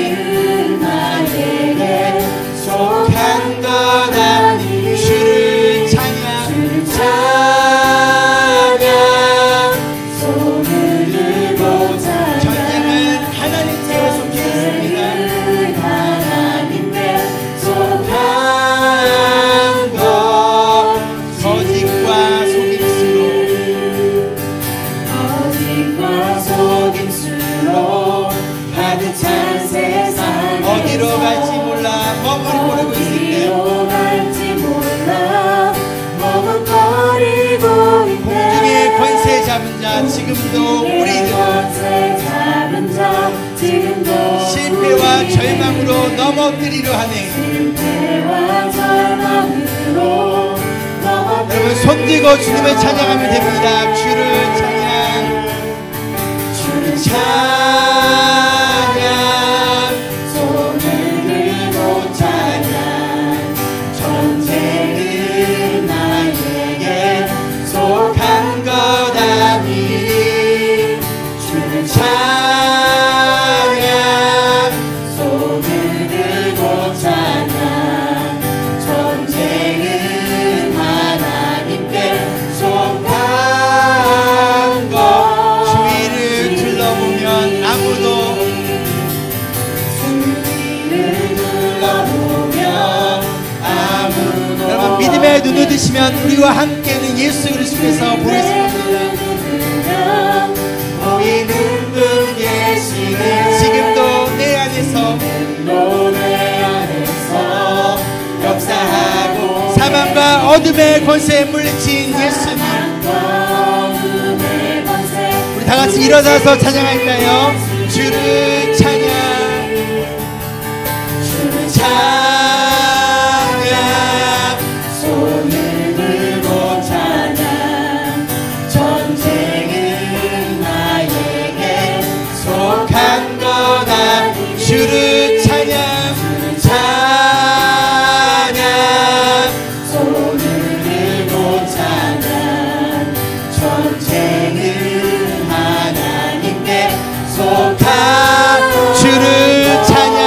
나에게 속한 것 아니니 주를 찬양 손을 들고 전쟁은 하나님께 속해 있습니다. 하나님께 속한 것 거짓과 속임수로 가득한 세상 어디로 갈지 몰라 머뭇거리고 있을 때 공중의 권세 잡은 자 지금도 우리들은 실패와 절망으로 넘어뜨리려 하네. 여러분 손들고 주님을 찬양하면 됩니다. 주를 찬양 손을 들고 찬양 전쟁은 나에게 속한 것 아니니 주를 찬양 손을 들고 찬양 전쟁은 하나님께 속한 것 여러분 믿음의 눈을 뜨시면 우리와 함께는 예수 그리스도께서 보이십니다. 보이는 분 계시네. 지금도 내 안에서 역사하고 사망과 어둠의 권세에 물리친 예수님 우리 다같이 일어나서 찬양할까요? 주를 찬양 주를 찬양 손을 들고 찬양 전쟁은 나에게 속한 거다 주를 찬양 찬양 손을 들고 찬양 전쟁은 하나님께 속한 주를 찬양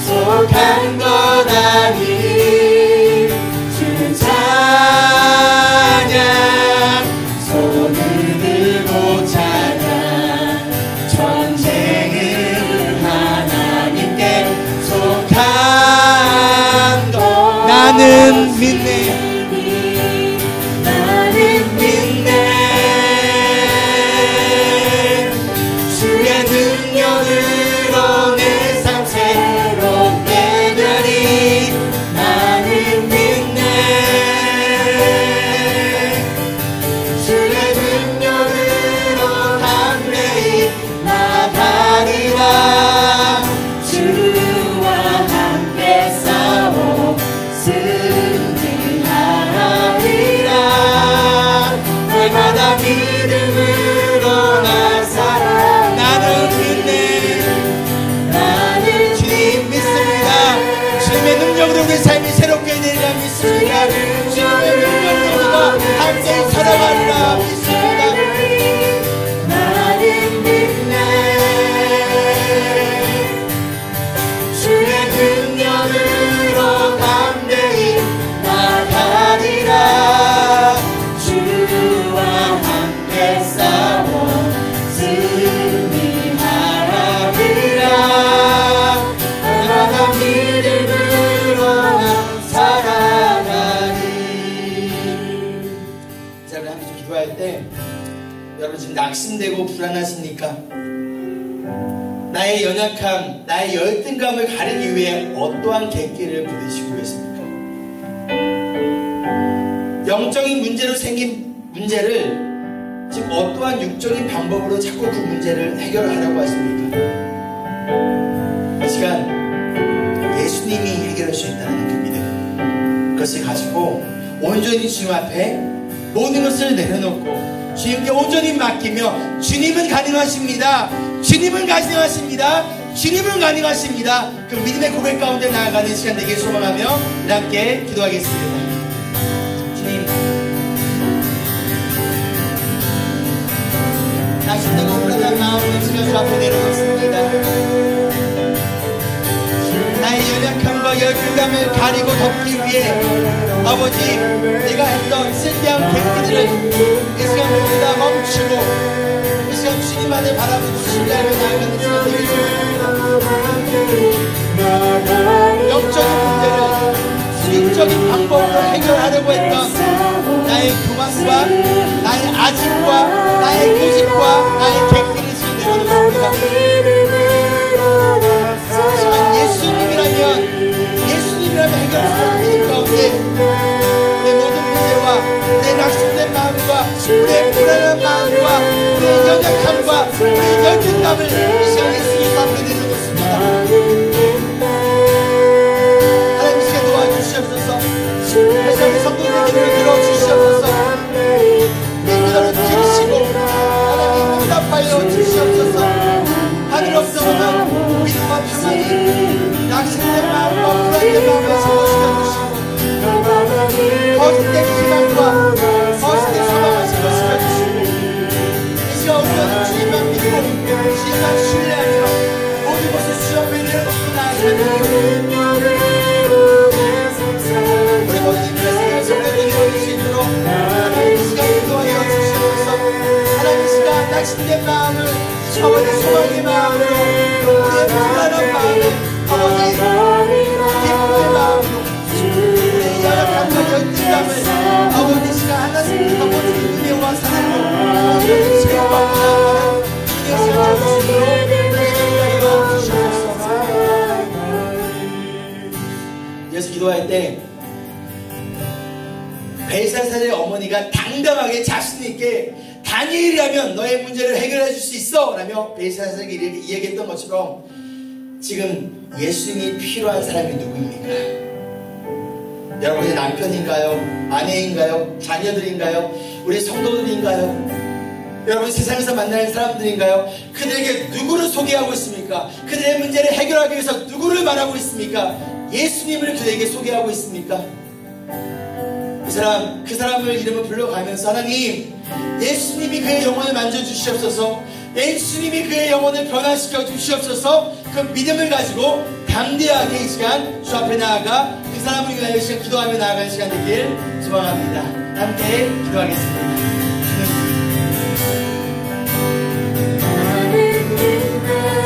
속한 것 아니 주를 찬양 손을 들고 찬양 전쟁은 하나님께 속한 것 나는 믿네 나는 믿네 주의 능력으로 내 삶 새롭게 되리 나는 믿네 주의 능력으로 담대히 나가리라 주 능력으로 우리 삶이 새롭게 되리라 믿습니다. 주님의 능력으로 우리가 함께 살아가리라 믿습니다. 나는 믿네. 주의 능력으로 담대히 나가리라. 주와 함께 싸워 승리하리라. 나가 믿음으로 살아가리. 자, 우리 함께 기도할 때 여러분 지금 낙심되고 불안하십니까? 나의 연약함, 나의 열등감을 가리기 위해 어떠한 객기를 부리시고 계십니까? 영적인 문제로 생긴 문제를 지금 어떠한 육적인 방법으로 자꾸 그 문제를 해결하려고 하십니까? 이 시간 예수님이 해결할 수 있다는 그 믿음, 그것을 가지고 온전히 주님 앞에 모든 것을 내려놓고 주님께 온전히 맡기며 주님은 가능하십니다. 주님은 가능하십니다. 주님은 가능하십니다. 그 믿음의 고백 가운데 나아가는 시간 되길 소망하며 함께 기도하겠습니다. 주님, 낙심되고 불안한 마음으로 지금 주 앞에 내려놓습니다. 나의 연약함과 열등감을 가리고 덮기 위해 아버지, 내가 했던 쓸데한 객기들을 이 시간 모두 다 멈추고 이 시간 주님만을 바라보고 신뢰하며 나아가는 시간 되길 소망합니다. 영적인 문제를 육적인 방법으로 해결하려고 했던 나의 교만과 나의 아집과 나의 고집과 나의 객기를 지금 내려놓습니다. 하지만 예수님이라면 해결할 수 있는 가운데 내 모든 문제와 내 낙심된 마음과 내 불안한 마음과 내 연약함과 내 열등감을 이 시간 예수님 앞에 내려놓습니다. 하나님 이 시간 도와주시옵소서. 다시 한번 성도님의 기도를 들어주시옵소서. 이 기도를 들으시고 하나님 응답하여 주시옵소서. 하늘 없어서는 믿음과 평안이 낙심된 마음과 불안된 마음을 심어주시고 거짓된 희망과 거짓된 소망을 심어주시고 이 시간 우리가 주님만 믿고 주님만 신뢰하며 모든 것을 주 앞에 내려놓고 나아가는 우리 모든 인생을 성도들이 이루어질 수 있도록 하나님 이 시간 인도하여 주시옵소서. 하나님 이 시간 낙심된 마음을 아버지 소망의 마음으로 우리의 불안한 마음을 아버지 기쁨의 마음으로 우리의 연약함과 열등감을 아버지 시간 하나씩 아버지 은혜와 사랑으로 우리의 체험받고 나아가는 은혜의 시간 되어주시도록 주시옵소서. 이어서 기도할 때 벨사살의 어머니가 당당하게 자신있게 다니엘이라면 너의 문제를 해결해 줄 수 있어 라며 벨사살에게 이야기했던 것처럼 지금 예수님이 필요한 사람이 누구입니까? 여러분의 남편인가요? 아내인가요? 자녀들인가요? 우리 성도들인가요? 여러분 세상에서 만나는 사람들인가요? 그들에게 누구를 소개하고 있습니까? 그들의 문제를 해결하기 위해서 누구를 말하고 있습니까? 예수님을 그들에게 소개하고 있습니까? 그 사람을 이름을 불러가면서 하나님, 예수님이 그의 영혼을 만져주시옵소서. 예수님이 그의 영혼을 변화시켜 주시옵소서. 그 믿음을 가지고 담대하게 이 시간 주 앞에 나아가 그 사람을 위하여 이 시간 기도하며 나아가는 시간 되길 소망합니다. 함께 기도하겠습니다.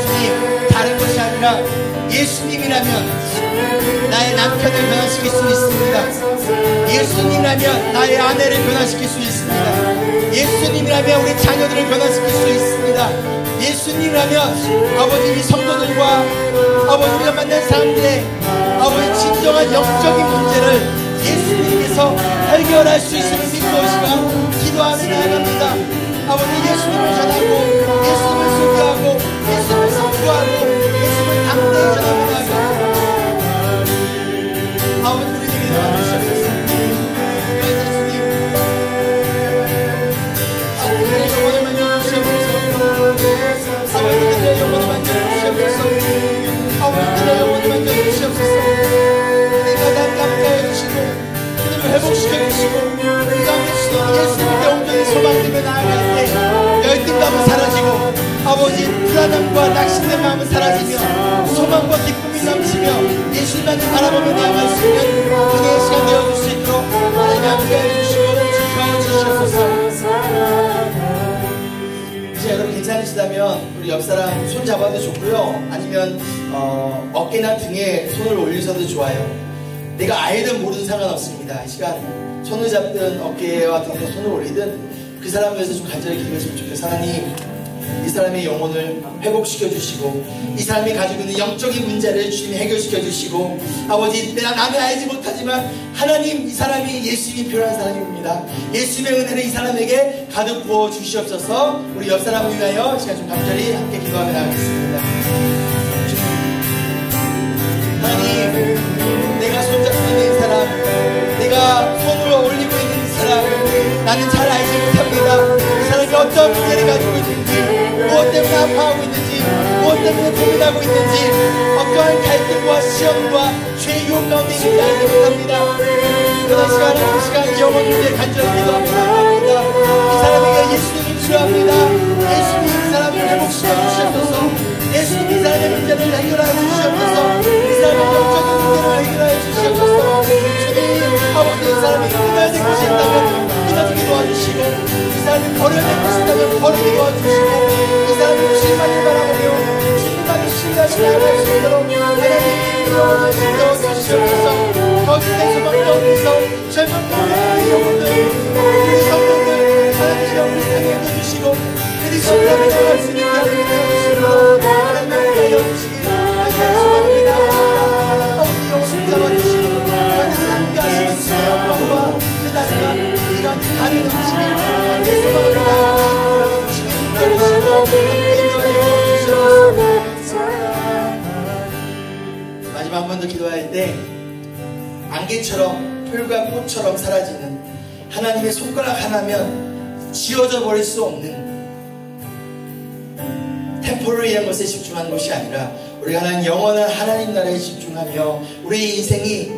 주님, 다른 것이 아니라 예수님이라면 나의 남편을 변화시킬 수 있습니다. 예수님이라면 나의 아내를 변화시킬 수 있습니다. 예수님이라면 우리 자녀들을 변화시킬 수 있습니다. 예수님이라면 아버지 이 성도들과 아버지 우리가 만난 사람들의 아버지 진정한 영적인 문제를 예수님께서 해결할 수 있음을 믿고 시간 기도하며 나아갑니다. 아버지 예수님을 전하고 예수님을 소개하고 예수님을 선포하고 예수님을 담대히 전하며 나아갑니다. 아버지 우리에게 도와주시옵소서. 아버지 그들의 영혼을 만져주시옵소서. 아버지 그들의 영혼을 만져주시옵소서. 하나님 말씀은 은혜의 시간 되어줄 수 있도록 하나님 함께해 주시고 지켜주시옵소서. 여러분 괜찮으시다면 우리 옆사람 손 잡아도 좋고요, 아니면 어깨나 등에 손을 올리셔도 좋아요. 내가 알든 모르든 상관없습니다. 이 시간 손을 잡든 어깨와 등에 손을 올리든 그 사람을 위해서 좀 간절히 기도했으면 좋겠어요. 하나님, 이 사람의 영혼을 회복시켜 주시고 이 사람이 가지고 있는 영적인 문제를 주님이 해결시켜 주시고, 아버지, 내가 남이 알지 못하지만 하나님, 이 사람이 예수님이 필요한 사람입니다. 예수님의 은혜를 이 사람에게 가득 부어 주시옵소서. 우리 옆 사람을 위하여 시간 좀 간절히 함께 기도하며 나가겠습니다. 하나님, 내가 손잡고 있는 이 사람, 내가 손을 올리고 있는 이 사람, 나는 잘 알지 못합니다. 이 사람이 어떤 문제를 가지고 있는지, 무엇 때문에 아파하고 있는지, 무엇 때문에 고민하고 있는지, 어떠한 갈등과 시험과 죄의 유혹 가운데 있는지 알지 못합니다. 그러나 이 시간 영혼을 위해 간절히 기도합니다. 이 사람에게 예수님이 필요합니다. 예수님, 이 사람을 회복시켜 주시옵소서. 예수님, 이 사람의 문제를 해결하여 주시옵소서. 이 사람의 영적인 문제를 해결하여 주시옵소서. 주님, 아버지, 이 사람이 끊어야 될 것이 있다면 끊어지게 도와주시고, 이 사람이 버려야 될 것이 있다면 버리게 도와주시고, 이 사람이 주님만을 바라보며 주님만을 신뢰하시게 할 수 있도록 하나님 영혼을 지켜주시옵소서. 거짓된 소망도 없어서 절망되는 영혼들, 우리 성령들 하나님 영을 상해 해주시고 그리 성령을 나갈 수 있게 해주시고 하나님 하여 주시기 소망입니다. 아버지, 영혼을 잡아주시고 하나님 함께 하시는 주의 영광과 그 날과 이런 다른 음식을 함께 소망합니다. 주님 인도해주시고 함께 인도하여 주시옵소서. 마지막 한 번 더 기도할 때 안개처럼 풀과 꽃처럼 사라지는 하나님의 손가락 하나면 지워져 버릴 수 없는 템포러리한 것에 집중하는 것이 아니라 우리가 하나님 영원한 하나님 나라에 집중하며 우리 인생이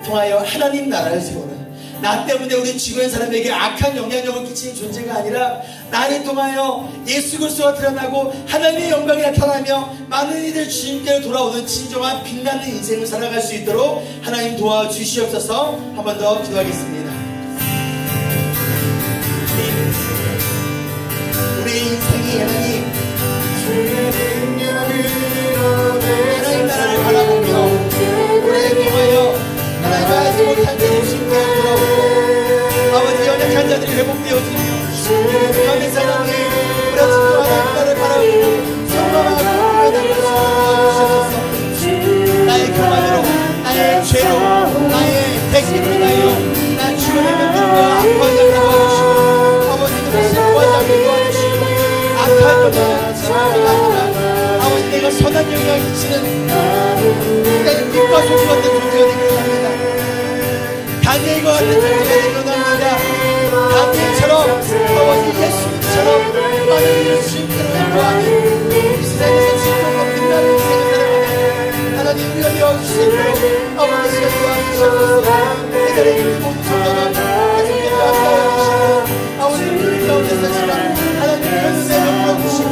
통하여 하나님 나라를 세우는, 나 때문에 우리 주변 사람에게 악한 영향력을 끼치는 존재가 아니라 나를 통하여 예수 그리스도가 드러나고 하나님의 영광이 나타나며 많은 이들 주님께로 돌아오는 진정한 빛나는 인생을 살아갈 수 있도록 하나님 도와주시옵소서. 한 번 더 기도하겠습니다. 우리 인생이 하나님 나라를 바라보며 우리를 통하여 하나님 알지 못한 데 주님께 돌아오고 아버지, 연약한 자들이 회복되어지며 연약한 사람이 부러지고 하나님 나라를 바라보고 성감하고 하나님 주시옵소서. 나의 교만으로, 나의 죄로, 나의 백기로 인하여 나 주변의 명령과 악하지 않게 도와주시고 아버지는 다시 구하지 않게 도와주시고 악한 영향을 지나가게 아니라 아버지, 내가 선한 영향을 끼치는 내가 빛과 소금 같은 존재가 되기를 합니다. 다니엘과 같은 존재가 되기를 합니다. 다니엘처럼 아버지 예수님처럼 많은 일을 주님께로 인도하는 이 세상에서 진정으로 빛나는 인생을 살아가는 하나님 우리가 되어주시도록 아버지 시간 도와주시옵소서. 이 자리에 있는 모든 성도는 계속해서 함께하여 주시고 아버지 우리 가운데서 시간 하나님 은혜 베풀어 주시고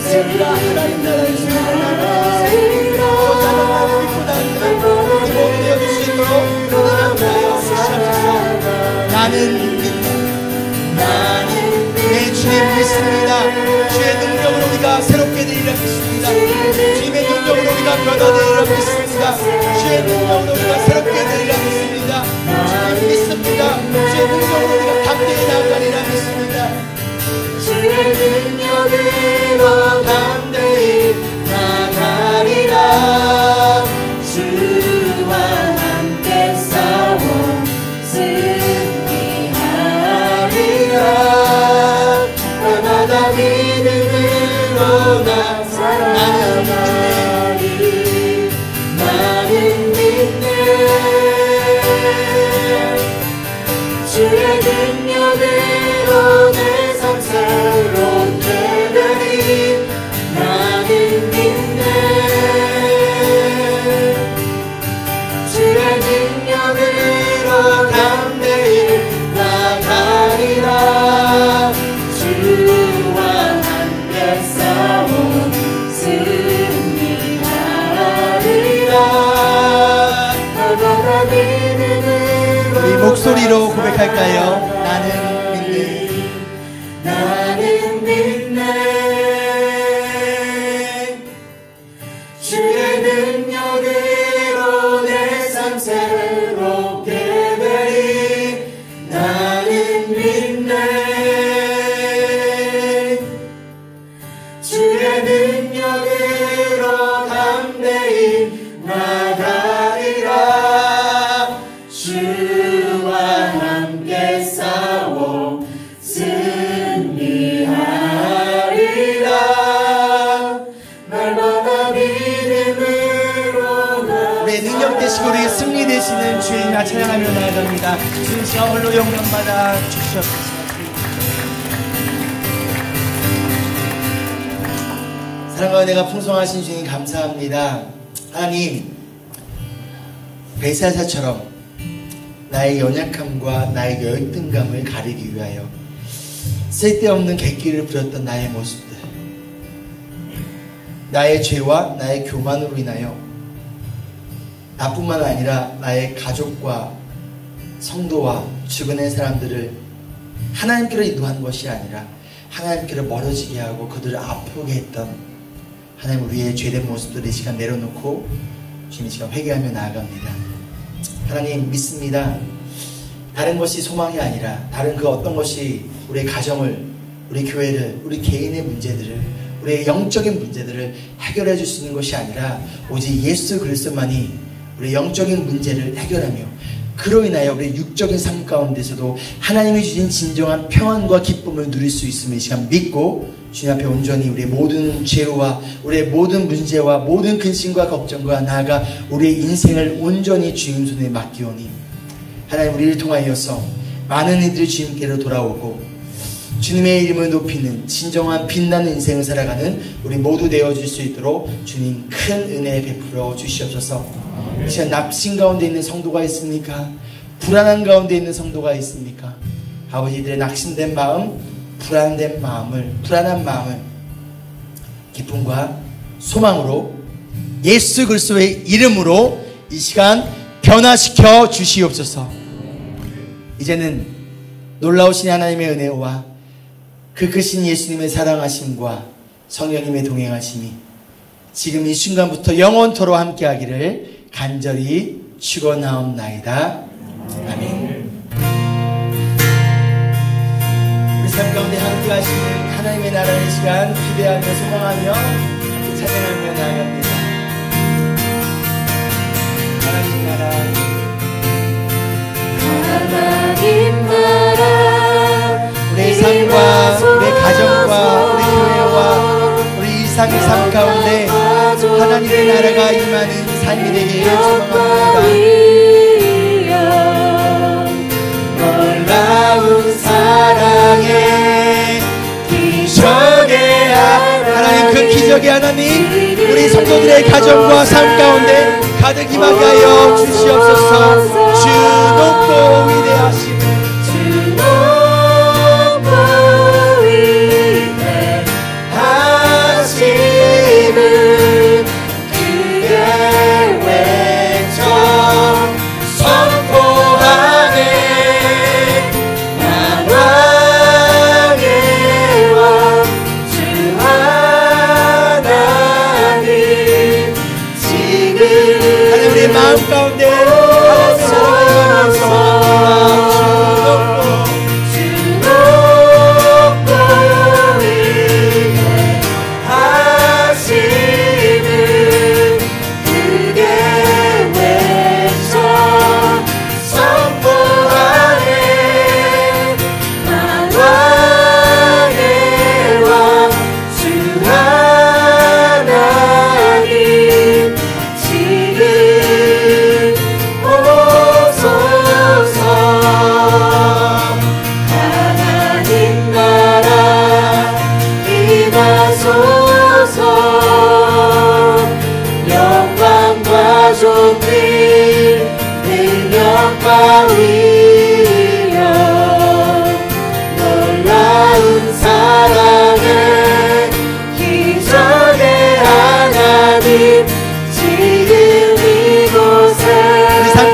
우리가 하나님 나라의 소망을 나누는 아버지 하나님 나라를 믿고 나누는 우리 모두 되어주시도록 은혜 함께하여 주시옵소서. 나는 내 주님 믿습니다. 주의 능력으로 우리가 새롭게 되리라 믿습니다. 주님의 능력으로 우리가 변화되리라 믿습니다. 주의 능력으로 우리가 새롭게 되리라 믿습니다. 주님 믿습니다. 주의 능력으로 우리가 담대히 나아가리라 믿습니다. 주의 능력으로 담대히 나아가리라. 주와 함께 싸워 날마다 믿음으로 나아가리. 나는 믿네. 주의 능력으로 내 삶 새롭게 되리. 나는 믿네. 주의 능력으로 담대히 나아가리라. 주와 함께 싸워 승리하리라. 고백할까요? 나는 믿네. 나는 믿네. 주의 능력으로 내 삶 새롭게 되리. 나는 믿네. 주의 능력으로 담대히 나가리라. 주와 함께 싸워 승리하리라. 날마다 믿음으로 우리의 능력 되시고 우리의 승리 되시는 주님을 찬양하며 나아갑니다. 주님 시간 홀로 영광받아 주시옵소서. 사랑과 은혜가 풍성하신 주님 감사합니다. 하나님, 베살사처럼 나의 연약함과 나의 열등감을 가리기 위하여 쓸데없는 객기를 부렸던 나의 모습들, 나의 죄와 나의 교만으로 인하여 나뿐만 아니라 나의 가족과 성도와 주변의 사람들을 하나님께로 인도하는 것이 아니라 하나님께로 멀어지게 하고 그들을 아프게 했던 하나님, 우리의 죄된 모습들을 이 시간 내려놓고 주님 이 시간 회개하며 나아갑니다. 하나님, 믿습니다. 다른 것이 소망이 아니라 다른 그 어떤 것이 우리의 가정을, 우리 교회를, 우리 개인의 문제들을, 우리의 영적인 문제들을 해결해 줄 수 있는 것이 아니라 오직 예수 그리스도만이 우리의 영적인 문제를 해결하며 그로 인하여 우리의 육적인 삶 가운데서도 하나님이 주신 진정한 평안과 기쁨을 누릴 수 있음을 이 시간 믿고 주님 앞에 온전히 우리의 모든 죄와 우리의 모든 문제와 모든 근심과 걱정과 나아가 우리의 인생을 온전히 주님 손에 맡기오니 하나님, 우리를 통하여서 많은 이들이 주님께로 돌아오고 주님의 이름을 높이는 진정한 빛나는 인생을 살아가는 우리 모두 되어줄 수 있도록 주님 큰 은혜 베풀어 주시옵소서. 이 시간 낙심 가운데 있는 성도가 있습니까? 불안한 가운데 있는 성도가 있습니까? 아버지들의 낙심된 마음, 불안한 마음을 기쁨과 소망으로 예수 그리스도의 이름으로 이 시간 변화시켜 주시옵소서. 이제는 놀라우신 하나님의 은혜와 그 크신 예수님의 사랑하심과 성령님의 동행하심이 지금 이 순간부터 영원토록 함께하기를 간절히 축원하옵나이다. 아멘. 우리 삶 가운데 함께하시는 하나님의 나라의 시간 기대하며 소망하며 찬양하며 나아갑니다. 하나님 나라, 하나님 나라, 우리의 삶과 우리의 가정과 우리 교회와 우리 일상의 삶 가운데 하나님의 나라가 임하는 삶이 되기를 소망합니다. 놀라운 사랑의 기적의 하나님, 그 기적의 하나님, 우리 성도들의 가정과 삶 가운데 가득 임하게 하여 주시옵소서. 주 높고 위대하심, 주 높고 위대하심을 크게 외쳐 선포하네. 난 왕의 왕 주 하나님 지금 하나님, 우리의 마음 가운데 하나님의 나라가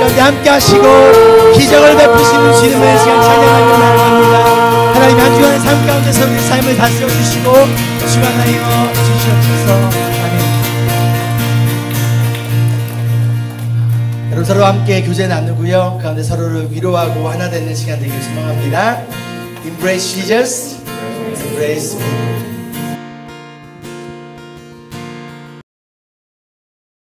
가운데 함께 하시고 기적을 베푸시는 주님의 시간 찬양하며 나아갑니다. 하나님 한 주간의 삶 가운데서 우리 삶을 다스려 주시고 주관하여 주시옵소서. 아멘. 여러분 서로 함께 교제 나누고요. 그 가운데 서로를 위로하고 하나 되는 시간 되기를 소망합니다. Embrace Jesus, embrace me.